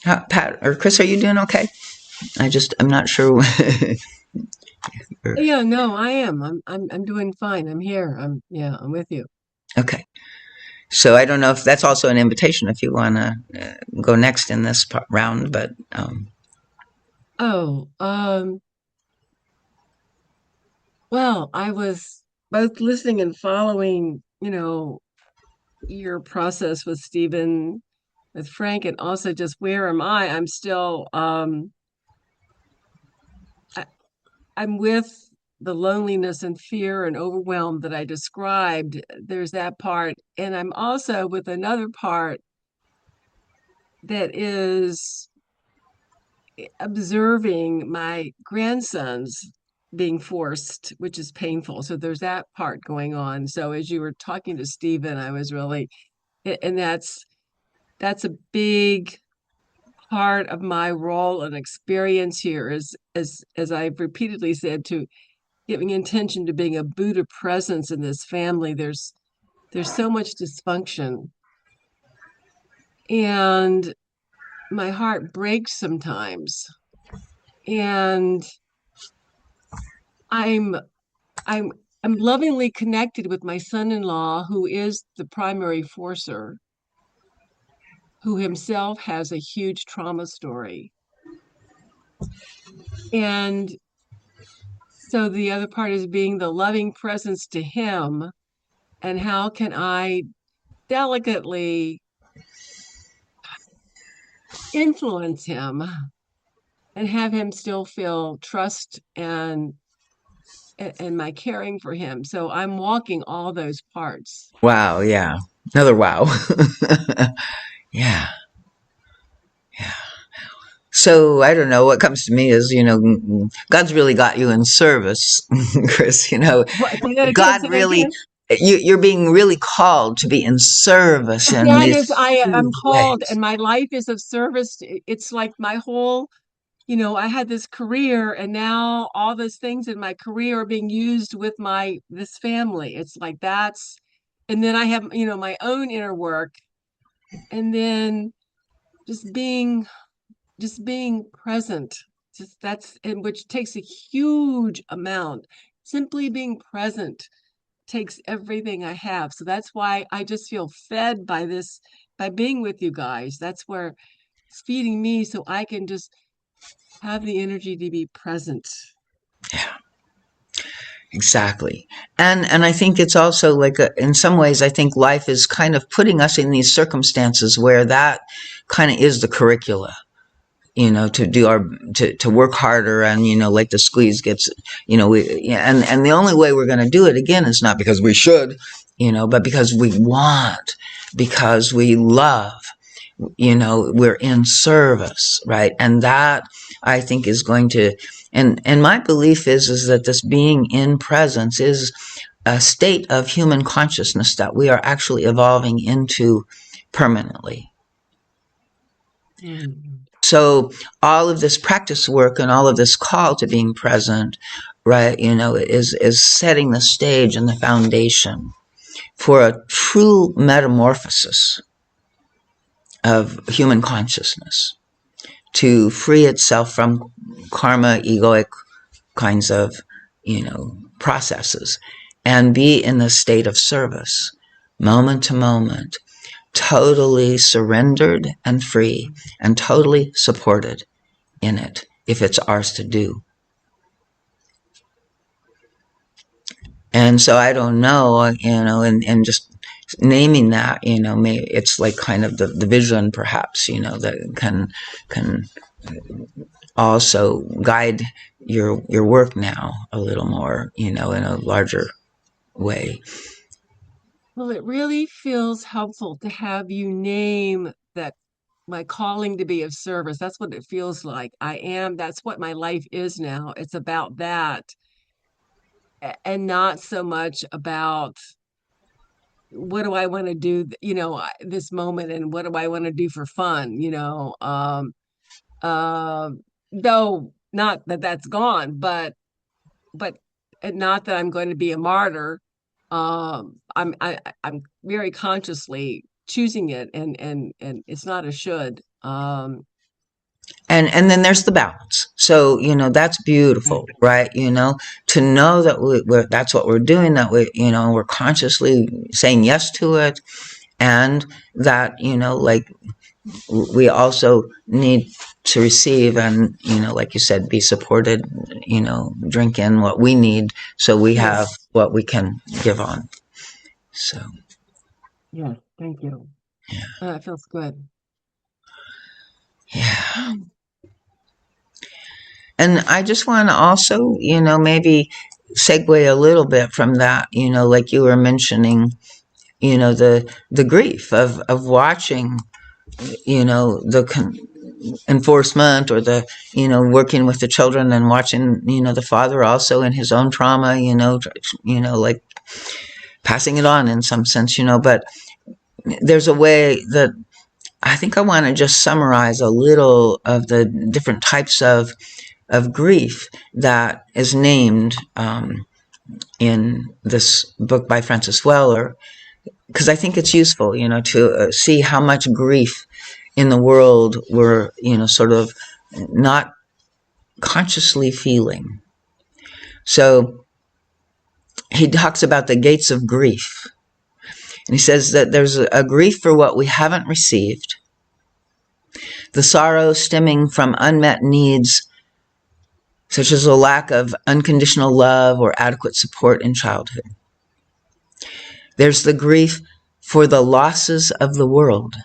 B: Pat or Chris, are you doing okay? I'm not sure.
C: Yeah, no, I am. I'm doing fine. I'm here. I'm with you.
B: Okay. So I don't know if that's also an invitation if you want to go next in this round, but
C: Oh, well, I was both listening and following, your process with Stephen, with Frank, and also just where am I? I'm still I, I'm with the loneliness and fear and overwhelm that I described. There's that part. And I'm also with another part that is observing my grandsons being forced, which is painful. So there's that part going on. So as you were talking to Stephen, I was really, and that's a big part of my role and experience here is as I've repeatedly said, to giving intention to being a Buddha presence in this family. There's so much dysfunction, and my heart breaks sometimes. And I'm I'm I'm lovingly connected with my son-in-law, who is the primary forcer, who himself has a huge trauma story. And so the other part is being the loving presence to him. And how can I delicately influence him and have him still feel trust and my caring for him. So I'm walking all those parts.
B: Wow. Yeah. Another wow. Yeah. Yeah. So I don't know. What comes to me is, God's really got you in service, Chris.
C: What, say that again,
B: God
C: say that
B: really,
C: again.
B: you're being really called to be in service in
C: That
B: these
C: is, I am
B: huge
C: called,
B: ways.
C: and my life is of service. It's like my whole, I had this career, and now all those things in my career are being used with this family. It's like and then I have, my own inner work, and then just being present. Just that's and which takes a huge amount. Simply being present takes everything I have. So that's why I just feel fed by this, by being with you guys. That's where it's feeding me so I can just have the energy to be present.
B: Yeah, exactly. And I think it's also like in some ways, I think life is kind of putting us in these circumstances where that kind of is the curricula. To do to work harder, and like the squeeze gets, and the only way we're going to do it again is not because we should, but because we want, because we love, we're in service, right? And that, I think, is going to, and my belief is that this being in presence is a state of human consciousness that we are actually evolving into permanently.
C: Mm.
B: So all of this practice work and all of this call to being present, right, is setting the stage and the foundation for a true metamorphosis of human consciousness to free itself from karma, egoic kinds of, processes, and be in the state of service, moment to moment, totally surrendered and free and totally supported in it if it's ours to do. And so I don't know, and just naming that, maybe it's like kind of the vision perhaps, that can also guide your work now a little more, in a larger way.
C: Well, it really feels helpful to have you name that my calling to be of service. That's what it feels like. That's what my life is now. It's about that and not so much about what do I want to do, this moment, and what do I want to do for fun, uh, though not that that's gone, but and not that I'm going to be a martyr. I'm very consciously choosing it, and it's not a should.
B: And then there's the balance. So that's beautiful, right? To know that that's what we're doing, that we're consciously saying yes to it, and that like we also need to receive, and like you said, be supported, drink in what we need so we have
C: Yes,
B: what we can give on. So
C: yes, thank you.
B: yeah.
C: It feels good.
B: Yeah. And I just want to also, maybe segue a little bit from that, like you were mentioning, the grief of watching, the enforcement, or the, working with the children and watching, the father also in his own trauma, like passing it on in some sense, but there's a way that I think I want to just summarize a little of the different types of grief that is named in this book by Francis Weller, because I think it's useful, to see how much grief in the world we're, sort of not consciously feeling. So he talks about the gates of grief. And he says that there's a grief for what we haven't received, the sorrow stemming from unmet needs, such as a lack of unconditional love or adequate support in childhood. There's the grief for the losses of the world,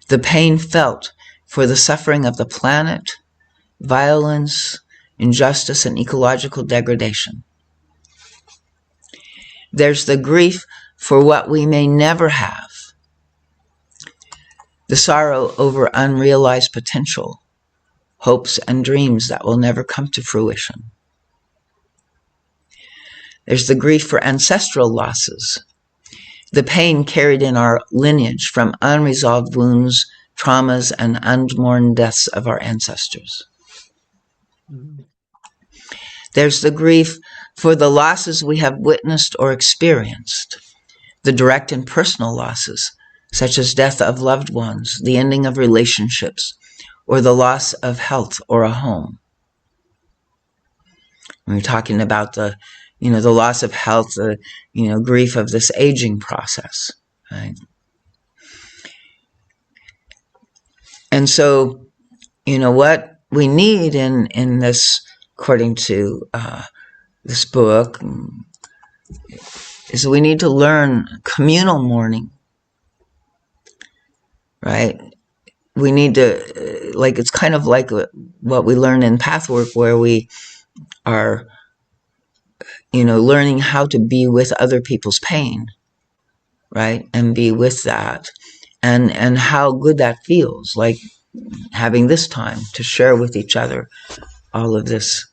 B: the pain felt for the suffering of the planet, violence, injustice, and ecological degradation. There's the grief for what we may never have, the sorrow over unrealized potential, hopes and dreams that will never come to fruition. There's the grief for ancestral losses, the pain carried in our lineage from unresolved wounds, traumas, and unmourned deaths of our ancestors. Mm-hmm. There's the grief for the losses we have witnessed or experienced, the direct and personal losses, such as death of loved ones, the ending of relationships, or the loss of health or a home. We're talking about the loss of health, the, grief of this aging process, right? And so, what we need in this, according to this book, is we need to learn communal mourning, right? We need to, it's kind of like what we learn in Pathwork, where we are, learning how to be with other people's pain, right? And be with that, and how good that feels, like having this time to share with each other all of this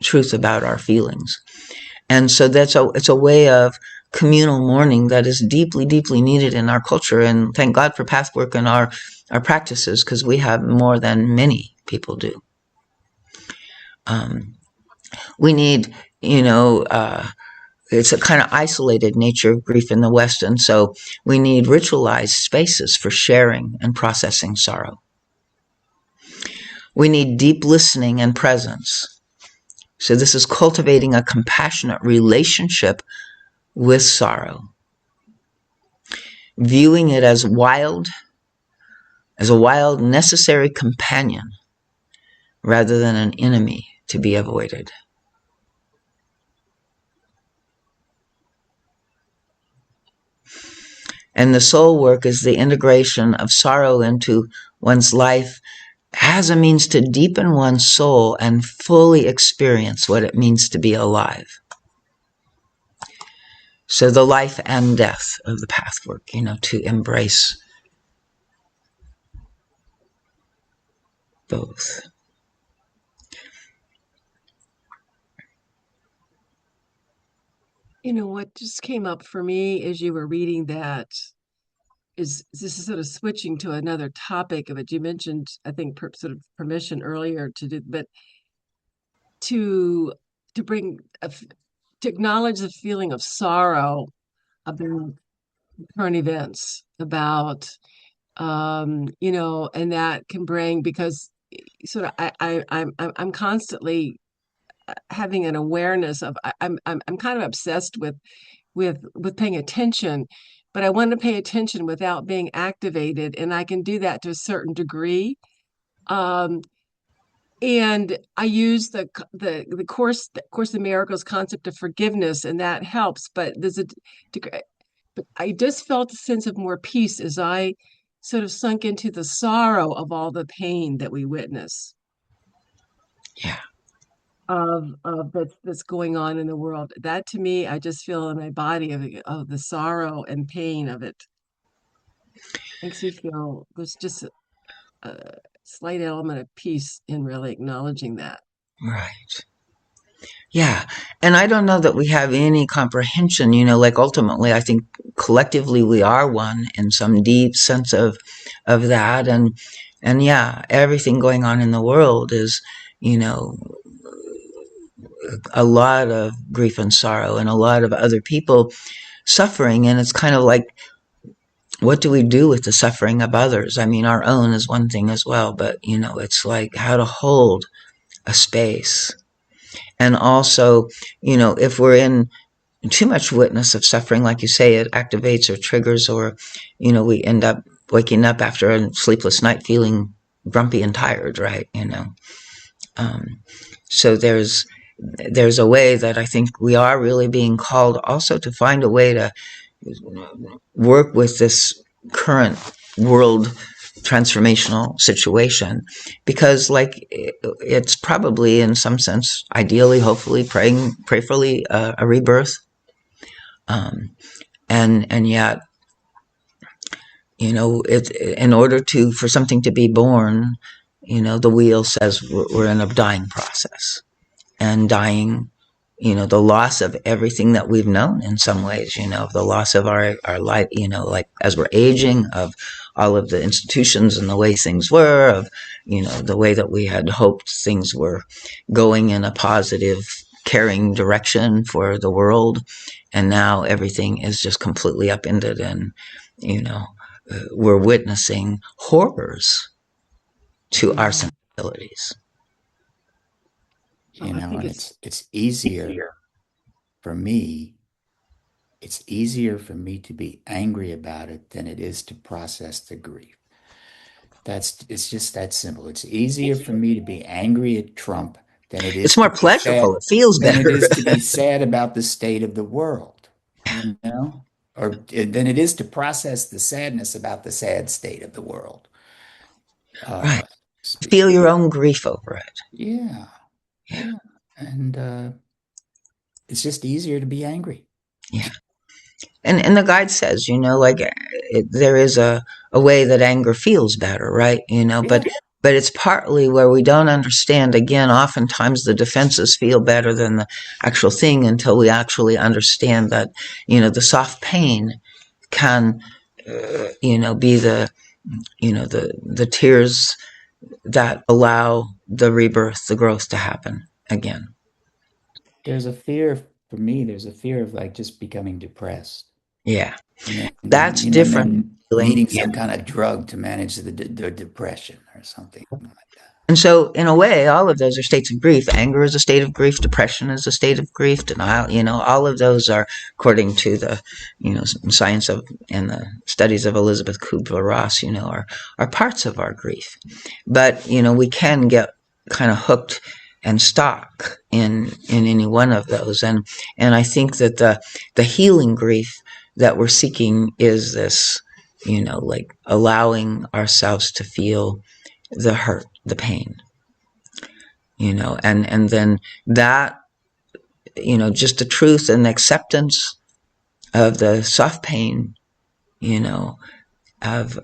B: truth about our feelings. And so it's a way of communal mourning that is deeply, deeply needed in our culture. And thank God for Pathwork and our practices, because we have more than many people do. We need, it's a kind of isolated nature of grief in the West. And so we need ritualized spaces for sharing and processing sorrow. We need deep listening and presence. So this is cultivating a compassionate relationship with sorrow, viewing it as a wild, necessary companion rather than an enemy to be avoided. And the soul work is the integration of sorrow into one's life as a means to deepen one's soul and fully experience what it means to be alive. So the life and death of the Pathwork, to embrace both.
C: What just came up for me as you were reading that is this is sort of switching to another topic of it. You mentioned, I think, sort of permission earlier to do, but to bring to acknowledge the feeling of sorrow about current events, about and that can bring, because sort of I'm constantly having an awareness of I'm kind of obsessed with paying attention, but I want to pay attention without being activated, and I can do that to a certain degree. And I use the course of miracles concept of forgiveness, and that helps. But but I just felt a sense of more peace as I sort of sunk into the sorrow of all the pain that we witness.
B: Yeah.
C: Of that's going on in the world. That, to me, I just feel in my body of the sorrow and pain of it. Makes me feel, it's just a slight element of peace in really acknowledging that.
B: Right. Yeah. And I don't know that we have any comprehension, like ultimately I think collectively we are one in some deep sense of that. And yeah, everything going on in the world is, you know, a lot of grief and sorrow and a lot of other people suffering. And it's kind of like, what do we do with the suffering of others? I mean, our own is one thing as well, but it's like how to hold a space. And also, if we're in too much witness of suffering, like you say, it activates or triggers, or, we end up waking up after a sleepless night feeling grumpy and tired, right? Um, so there's a way that I think we are really being called also to find a way to work with this current world transformational situation, because like it's probably in some sense, ideally, hopefully, prayerfully, a rebirth. um, and yet, it in order to for something to be born, the wheel says we're in a dying process, and dying, the loss of everything that we've known in some ways, the loss of our life, like as we're aging, of all of the institutions and the way things were, of, the way that we had hoped things were going in a positive, caring direction for the world. And now everything is just completely upended, and, we're witnessing horrors to our
C: Mm.
B: sensibilities.
C: Well, I think
A: And
C: it's
A: it's easier for me. It's easier for me to be angry about it than it is to process the grief. It's just that simple. It's easier for me to be angry at Trump than it
B: It's
A: is to
B: more
A: be
B: pleasurable.
A: sad
B: It feels
A: than it
B: better.
A: is to be sad about the state of the world, you know? Or than it is to process the sadness about the sad state of the world.
B: Right.
A: Uh,
B: Feel your own grief over it.
A: yeah,
B: Yeah.
A: yeah. And it's just easier to be angry.
B: Yeah. And the guide says, like there is a way that anger feels better, right?
A: Yeah.
B: But it's partly where we don't understand. Again, oftentimes the defenses feel better than the actual thing until we actually understand that, the soft pain can, be the tears that allow the rebirth, the growth to happen again.
A: There's a fear for me, there's a fear of like just becoming depressed.
B: Yeah.
A: And then,
B: That's different feeling.
A: needing
B: Yeah.
A: some kind of drug to manage the depression or something like that.
B: And so, in a way, all of those are states of grief. Anger is a state of grief. Depression is a state of grief. Denial, all of those are, according to the, science of and the studies of Elizabeth Kubler-Ross, are parts of our grief. But we can get kind of hooked and stuck in any one of those. And I think that the healing grief that we're seeking is this, like allowing ourselves to feel the hurt, the pain, and then that, just the truth and acceptance of the soft pain, you know, of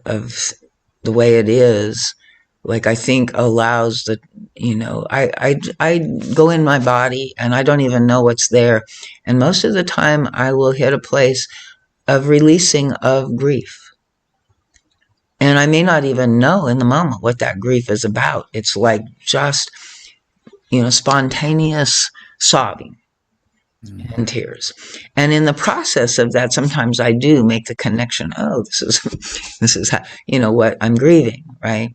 B: the way it is, like I think allows the, I go in my body and I don't even know what's there. And most of the time I will hit a place of releasing of grief. And I may not even know in the moment what that grief is about. It's like just, spontaneous sobbing
A: Mm,
B: and tears. And in the process of that, sometimes I do make the connection. Oh, this is, this is how, what I'm grieving, right?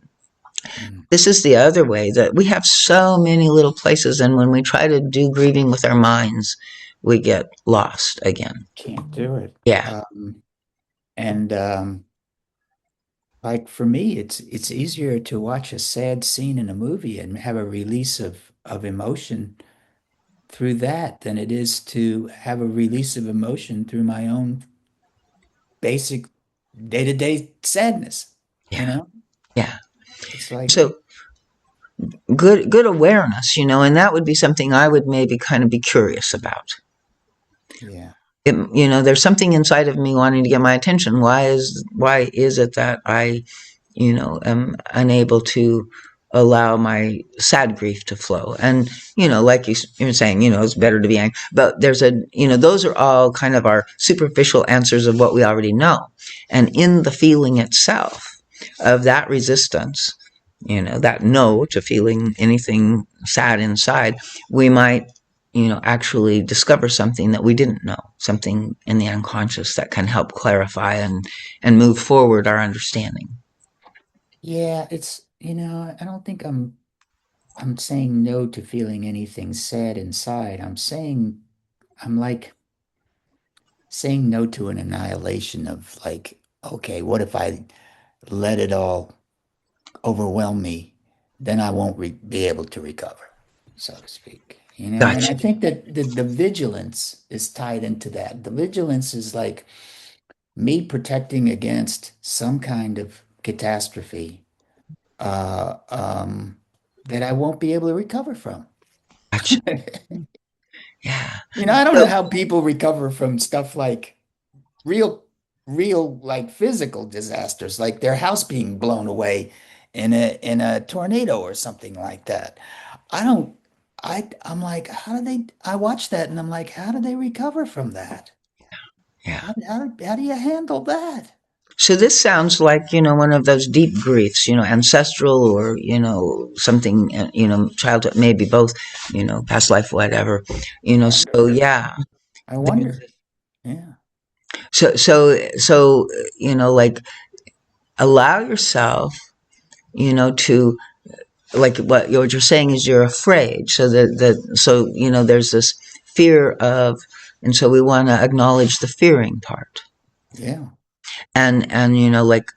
A: mm.
B: This is the other way that we have so many little places. And when we try to do grieving with our minds, we get lost again.
A: Can't do it.
B: Yeah.
A: And like for me, it's easier to watch a sad scene in a movie and have a release of emotion through that than it is to have a release of emotion through my own basic day-to-day sadness, you
B: Yeah.
A: know?
B: Yeah.
A: It's like,
B: So good awareness, and that would be something I would maybe kind of be curious about.
A: yeah.
B: There's something inside of me wanting to get my attention. Why is it that I am unable to allow my sad grief to flow. And, like you're saying, it's better to be angry. But those are all kind of our superficial answers of what we already know. And in the feeling itself of that resistance, that no to feeling anything sad inside, we might, actually discover something that we didn't know, something in the unconscious that can help clarify and move forward our understanding.
A: Yeah, I don't think I'm saying no to feeling anything sad inside. I'm like saying no to an annihilation of like, okay, what if I let it all overwhelm me? Then I won't be able to recover, so to speak. And I
B: Gotcha.
A: think that the vigilance is tied into that. The vigilance is like me protecting against some kind of catastrophe uh, um, that I won't be able to recover from.
B: Gotcha. Yeah.
A: I don't know
B: So,
A: how people recover from stuff like real, real like physical disasters, like their house being blown away in a tornado or something like that. I don't, I'm like, how do they, I watch that and I'm like, how do they recover from that?
B: yeah.
A: How do you handle that?
B: So this sounds like, one of those deep griefs, ancestral or, something, childhood, maybe both, past life, whatever,
A: I
B: so
A: wonder.
B: yeah.
A: I wonder. Yeah.
B: So, like allow yourself, to like what you're saying is you're afraid. So so, there's this fear of, and so we want to acknowledge the fearing part.
A: Yeah.
B: And like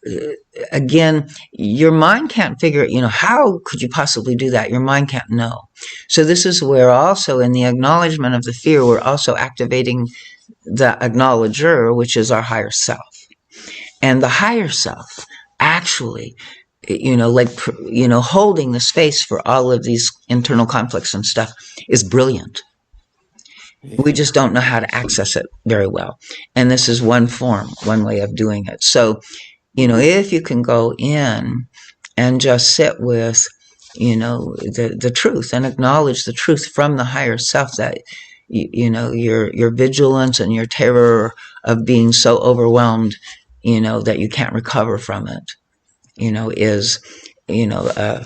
B: uh, again, your mind can't figure it. How could you possibly do that? Your mind can't know. So this is where also in the acknowledgement of the fear, we're also activating the acknowledger, which is our higher self. And the higher self actually, like holding the space for all of these internal conflicts and stuff is brilliant. We
A: Yeah.
B: just don't know how to access it very well. And this is one form, one way of doing it. So if you can go in and just sit with, the truth and acknowledge the truth from the higher self, that, your vigilance and your terror of being so overwhelmed, that you can't recover from it, is, you know, uh,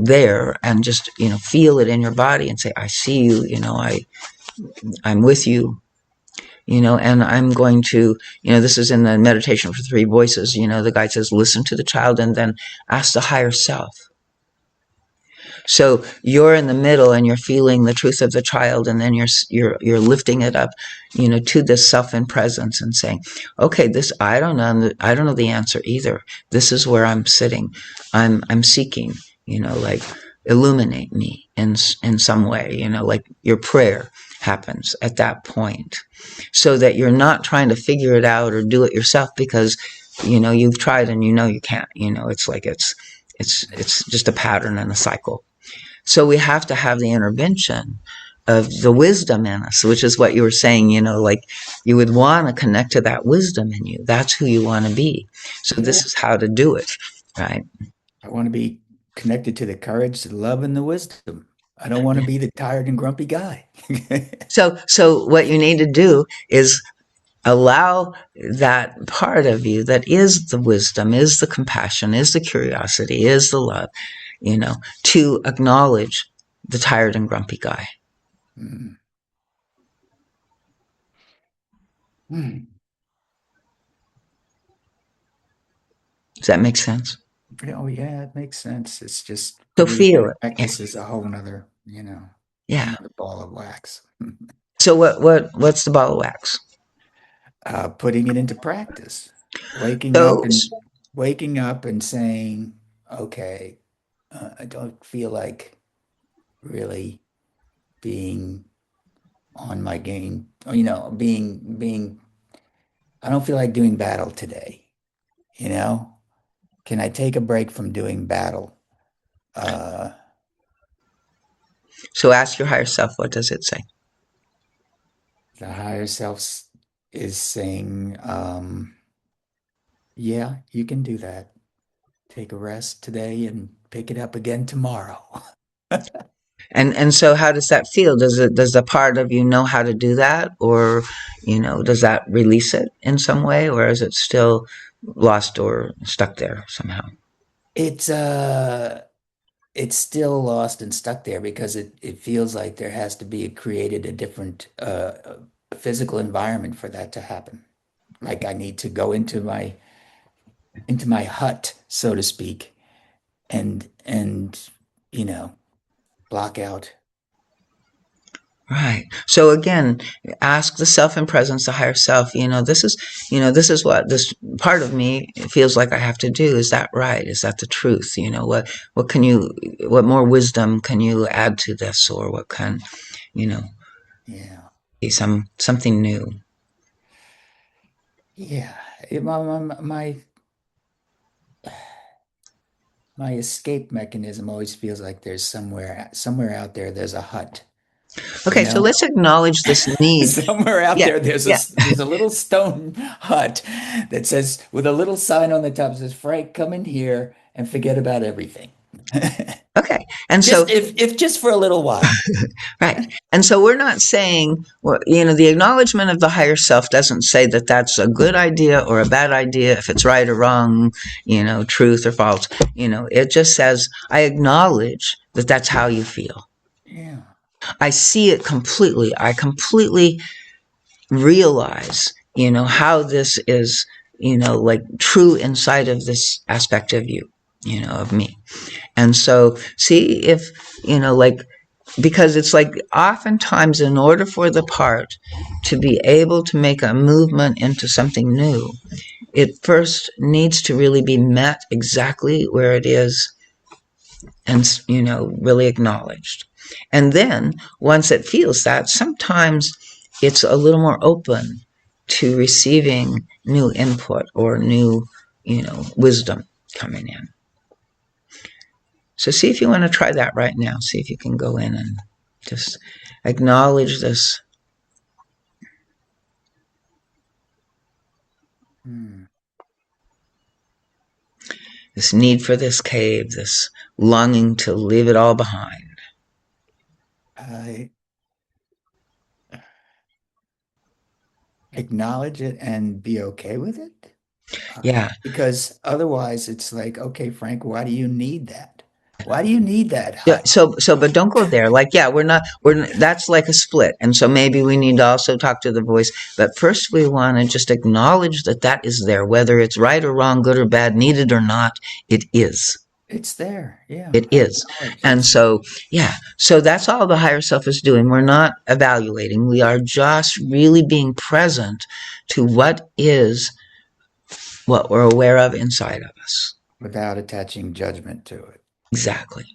B: there, and just, feel it in your body and say, I see you, I'm with you, and I'm going to, this is in the meditation for three voices, the guide says, listen to the child and then ask the higher self. So you're in the middle and you're feeling the truth of the child, and then you're lifting it up, to this self in presence and saying, okay, this, I don't know the answer either. This is where I'm sitting. I'm seeking, like illuminate me in some way, like your prayer happens at that point, so that you're not trying to figure it out or do it yourself, because you've tried and you can't. It's like it's just a pattern and a cycle. So we have to have the intervention of the wisdom in us, which is what you were saying, like you would want to connect to that wisdom in you. That's who you want to be. So
A: Yeah.
B: this is how to do it, right?
A: I want to be connected to the courage, the love, and the wisdom. I don't want to be the tired and grumpy guy.
B: So what you need to do is allow that part of you that is the wisdom, is the compassion, is the curiosity, is the love, to acknowledge the tired and grumpy guy.
A: Mm. Mm.
B: Does that make sense?
A: Oh yeah, it makes sense. It's just
B: So
A: putting it
B: feel
A: into
B: it. Yeah.
A: practice is a whole nother, whole
B: Yeah.
A: nother ball of wax.
B: So what's the ball of wax?
A: Putting it into practice,
B: So
A: waking up and saying, okay, I don't feel like really being on my game, I don't feel like doing battle today, you know? Can I take a break from doing battle? Uh,
B: so ask your higher self, what does it say?
A: the higher self is saying, yeah, you can do that. take a rest today and pick it up again tomorrow.
B: And so how does that feel? Does the part of you know how to do that, or does that release it in some way, or is it still lost or stuck there somehow?
A: It's uh it's still lost and stuck there because it feels like there has to be created a different physical environment for that to happen. Like I need to go into my hut, so to speak, and you know, block out.
B: Right. So again, ask the self in presence, the higher self, this is what this part of me feels like I have to do. Is that right? Is that the truth? What more wisdom can you add to this, or what can, you know,
A: Yeah.
B: be something new?
A: Yeah. My escape mechanism always feels like there's somewhere out there there's a hut, you
B: Okay. So
A: know?
B: let's acknowledge this need.
A: Somewhere out
B: Yeah.
A: there
B: Yeah.
A: there's a little stone hut that says with a little sign on the top that says, Frank, come in here and forget about everything.
B: Okay. And so
A: Just if just for a little while.
B: right. And so we're not saying, well, the acknowledgement of the higher self doesn't say that that's a good idea or a bad idea, if it's right or wrong, truth or false. It just says, I acknowledge that that's how you feel.
A: Yeah.
B: I see it completely. I completely realize, how this is, like true inside of this aspect of you, of me. And so see if, like, because it's like oftentimes in order for the part to be able to make a movement into something new, it first needs to really be met exactly where it is and, really acknowledged. And then once it feels that, sometimes it's a little more open to receiving new input or new, wisdom coming in. So see if you want to try that right now. See if you can go in and just acknowledge this.
A: Hmm.
B: This need for this cave, this longing to leave it all behind.
A: I acknowledge it and be okay with it.
B: Yeah.
A: Because otherwise it's like, okay, Frank, why do you need that? Why do you need that
B: Yeah,
A: hut?
B: but don't go there. Like, yeah, that's like a split. And so maybe we need to also talk to the voice. But first, we want to just acknowledge that that is there, whether it's right or wrong, good or bad, needed or not, it is.
A: It's there. Yeah,
B: It
A: I
B: is.
A: acknowledge
B: And
A: it's
B: so, yeah, so that's all the higher self is doing. We're not evaluating. We are just really being present to what we're aware of inside of us.
A: without attaching judgment to it.
B: Exactly.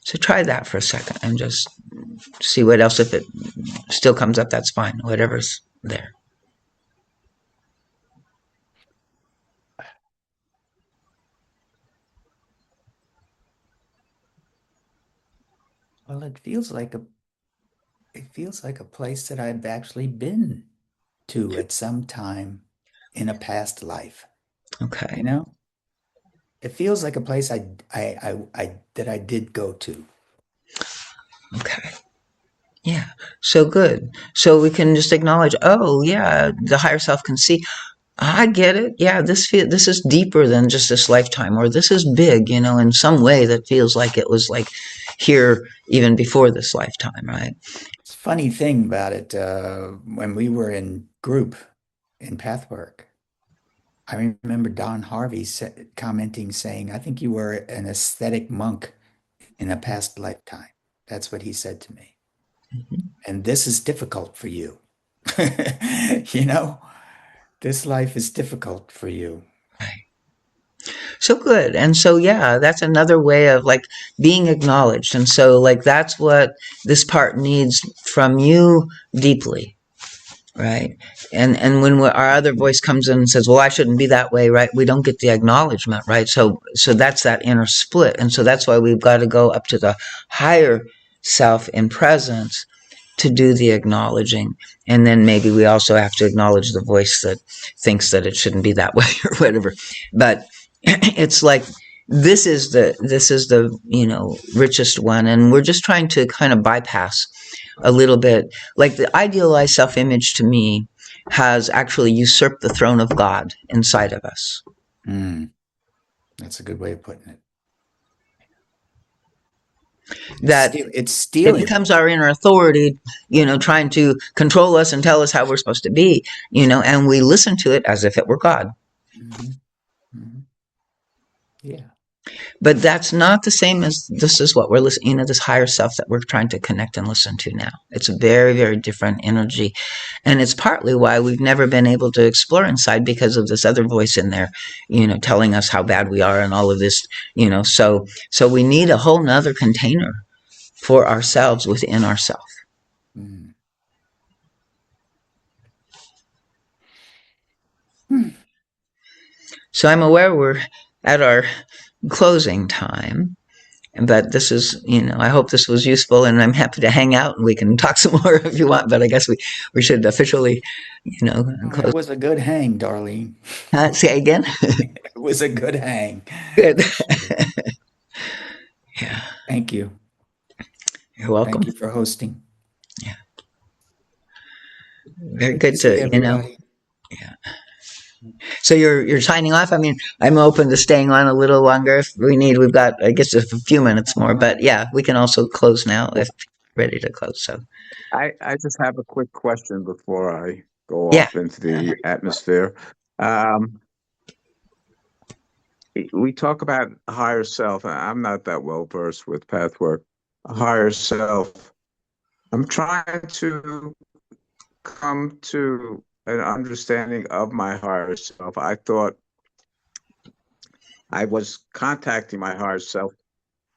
B: So try that for a second and just see what else. If it still comes up, that's fine. Whatever's there.
A: Well, it feels like a place that I've actually been to at some time in a past life, you
B: Okay.
A: know? It feels like a place I that I did go to.
B: Okay. Yeah. So good. So we can just acknowledge, oh yeah, the higher self can see, I get it. Yeah, this is deeper than just this lifetime, or this is big, in some way that feels like it was like here even before this lifetime, right?
A: It's a funny thing about it, when we were in group in Pathwork, I remember Don Harvey commenting saying, I think you were an aesthetic monk in a past lifetime. That's what he said to me. And this is difficult for you. You know, this life is difficult for you.
B: Right. So good. And so, yeah, that's another way of like being acknowledged. And so, like, that's what this part needs from you deeply. Right. And when our other voice comes in and says, well, I shouldn't be that way. Right. We don't get the acknowledgement. Right. So that's that inner split. And so that's why we've got to go up to the higher self in presence to do the acknowledging. And then maybe we also have to acknowledge the voice that thinks that it shouldn't be that way or whatever. But it's like, this is the richest one, and we're just trying to kind of bypass a little bit. Like, the idealized self-image to me has actually usurped the throne of God inside of us.
A: That's a good way of putting it.
B: That
A: it's
B: it
A: stealing.
B: becomes our inner authority, trying to control us and tell us how we're supposed to be, and we listen to it as if it were God.
A: Yeah.
B: But that's not the same as, this is what we're listening, this higher self that we're trying to connect and listen to now. It's a very, very different energy. And it's partly why we've never been able to explore inside, because of this other voice in there, telling us how bad we are and all of this, so we need a whole nother container for ourselves within ourselves. So I'm aware we're at our closing time, but this is, I hope this was useful, and I'm happy to hang out and we can talk some more if you want, but I guess we should officially, close.
A: It was a good hang, Darlene.
B: Say again?
A: It was a good hang.
B: Good.
A: Sure.
B: Yeah.
A: Thank you.
B: You're welcome.
A: Thank you for hosting.
B: Yeah. Very good
A: see
B: to,
A: everybody.
B: Yeah. So you're signing off. I mean, I'm open to staying on a little longer if we need. We've got, I guess, a few minutes more, but yeah, we can also close now if you're ready to close. So
D: I just have a quick question before I go
B: yeah.
D: off into the atmosphere. We talk about higher self. I'm not that well versed with Pathwork. Higher self. I'm trying to come to an understanding of my higher self. I thought I was contacting my higher self.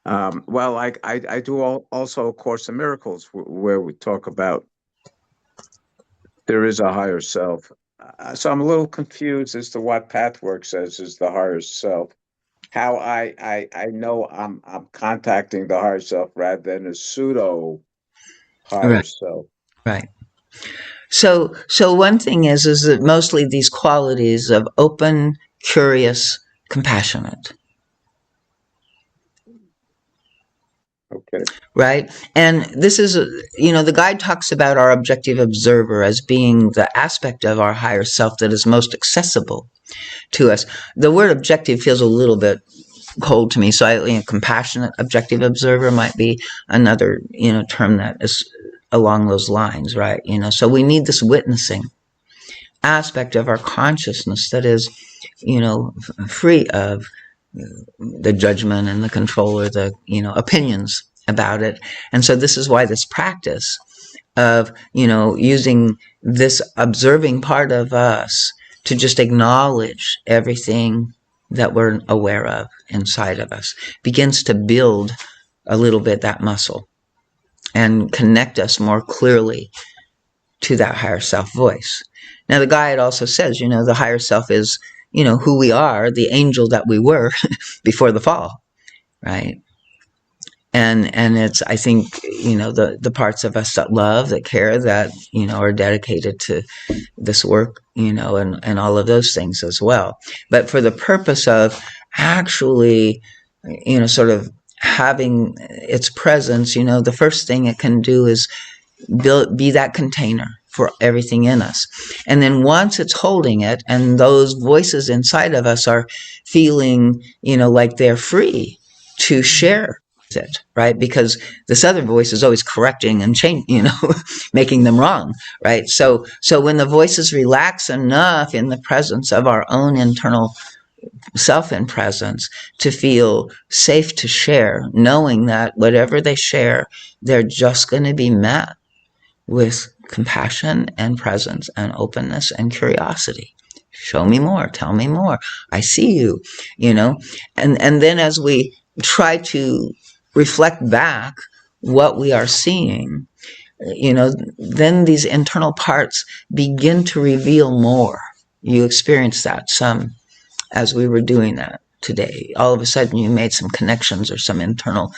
D: Well, I do also a Course in Miracles where we talk about there is a higher self. So I'm a little confused as to what Pathwork says is the higher self. How I know I'm contacting the higher self rather than a pseudo higher
B: Right.
D: self.
B: Right. So one thing is that mostly these qualities of open, curious, compassionate.
D: Okay.
B: Right. And this is, the guide talks about our objective observer as being the aspect of our higher self that is most accessible to us. The word objective feels a little bit cold to me. So compassionate objective observer might be another, term that is along those lines. Right. So we need this witnessing aspect of our consciousness that is, free of the judgment and the control or the, opinions about it. And so this is why this practice of, using this observing part of us to just acknowledge everything that we're aware of inside of us begins to build a little bit that muscle and connect us more clearly to that higher self voice. Now, the guide also says, the higher self is, who we are, the angel that we were before the fall, right? And it's, I think, the parts of us that love, that care, that, are dedicated to this work, and all of those things as well. But for the purpose of actually, sort of having its presence, the first thing it can do is be that container for everything in us. And then once it's holding it and those voices inside of us are feeling, like they're free to share it, right? Because this other voice is always correcting and making them wrong, right? So when the voices relax enough in the presence of our own internal self in presence to feel safe to share, knowing that whatever they share, they're just going to be met with compassion and presence and openness and curiosity. Show me more, tell me more. I see you, and then as we try to reflect back what we are seeing, then these internal parts begin to reveal more. You experience that some as we were doing that today. All of a sudden you made some connections or some internal,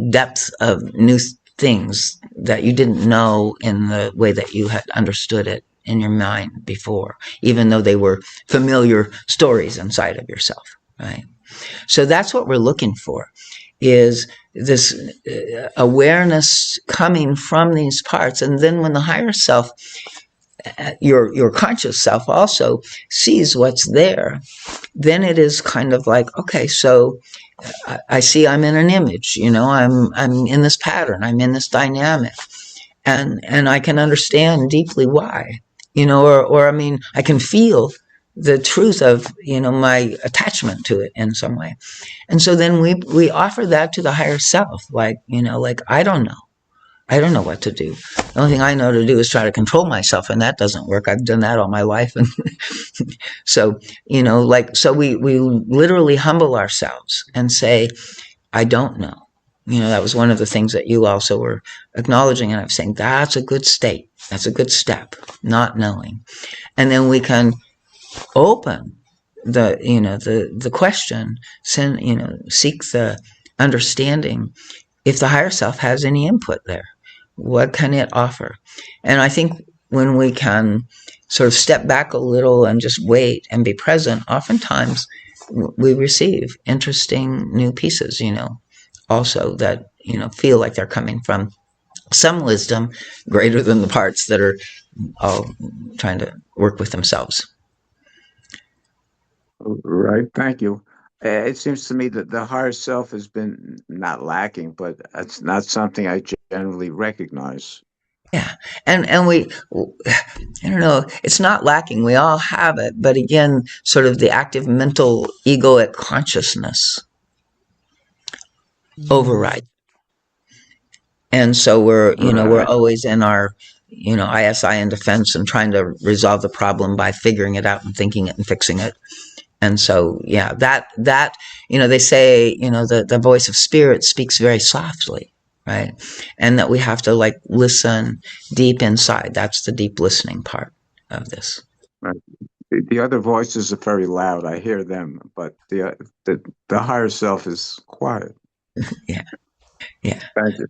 B: depth of new things that you didn't know in the way that you had understood it in your mind before, even though they were familiar stories inside of yourself, right? So that's what we're looking for, is this awareness coming from these parts. And then when the higher self, your conscious self, also sees what's there, then it is kind of like, okay, so I see I'm in an image, I'm in this pattern, I'm in this dynamic, and I can understand deeply why, or I mean, I can feel the truth of my attachment to it in some way. And so then we offer that to the higher self, like, like, I don't know what to do. The only thing I know to do is try to control myself, and that doesn't work. I've done that all my life. And so, so we literally humble ourselves and say, I don't know. That was one of the things that you also were acknowledging, and I'm saying that's a good state. That's a good step, not knowing. And then we can open the question, seek the understanding. If the higher self has any input there, what can it offer? And I think when we can sort of step back a little and just wait and be present, oftentimes we receive interesting new pieces, also that, feel like they're coming from some wisdom greater than the parts that are all trying to work with themselves.
D: Right. Thank you. It seems to me that the higher self has been not lacking, but it's not something I generally recognize.
B: Yeah. And I don't know, it's not lacking. We all have it. But again, sort of the active mental egoic consciousness override. And so we're
D: Right.
B: always in our, ISI in defense and trying to resolve the problem by figuring it out and thinking it and fixing it. And so, yeah, that, they say, the voice of spirit speaks very softly, right? And that we have to like listen deep inside. That's the deep listening part of this.
D: Right. The other voices are very loud. I hear them, but the higher self is quiet.
B: Yeah. Yeah.
D: Thank you.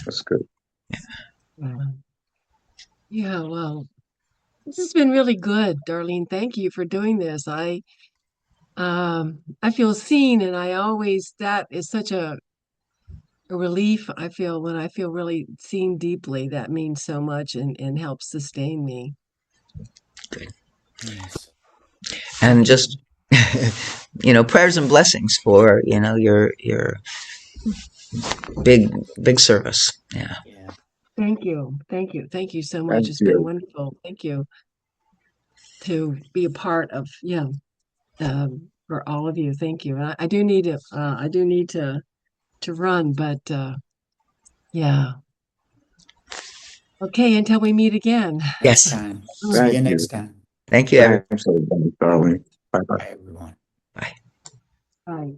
D: That's good.
C: Yeah, well, this has been really good, Darlene. Thank you for doing this. I feel seen, and I always that is such a relief I feel when I feel really seen deeply. That means so much and helps sustain me.
B: Good.
A: Yes.
B: And
A: Thank you.
B: just, prayers and blessings for, your big, big service. Yeah.
A: Yeah.
C: Thank you. Thank you. Thank you so much.
D: Thank
C: It's been
D: you.
C: wonderful. Thank you to be a part of, yeah, for all of you. Thank you. And I do need to run, but yeah. Okay, until we meet again.
A: Next
B: Yes.
A: time.
C: Oh,
A: See you
D: Thank
A: next
D: you.
A: time.
B: Thank you, everyone.
D: Thanks, everybody, darling. Bye bye.
A: Bye, everyone.
B: Bye.
C: bye.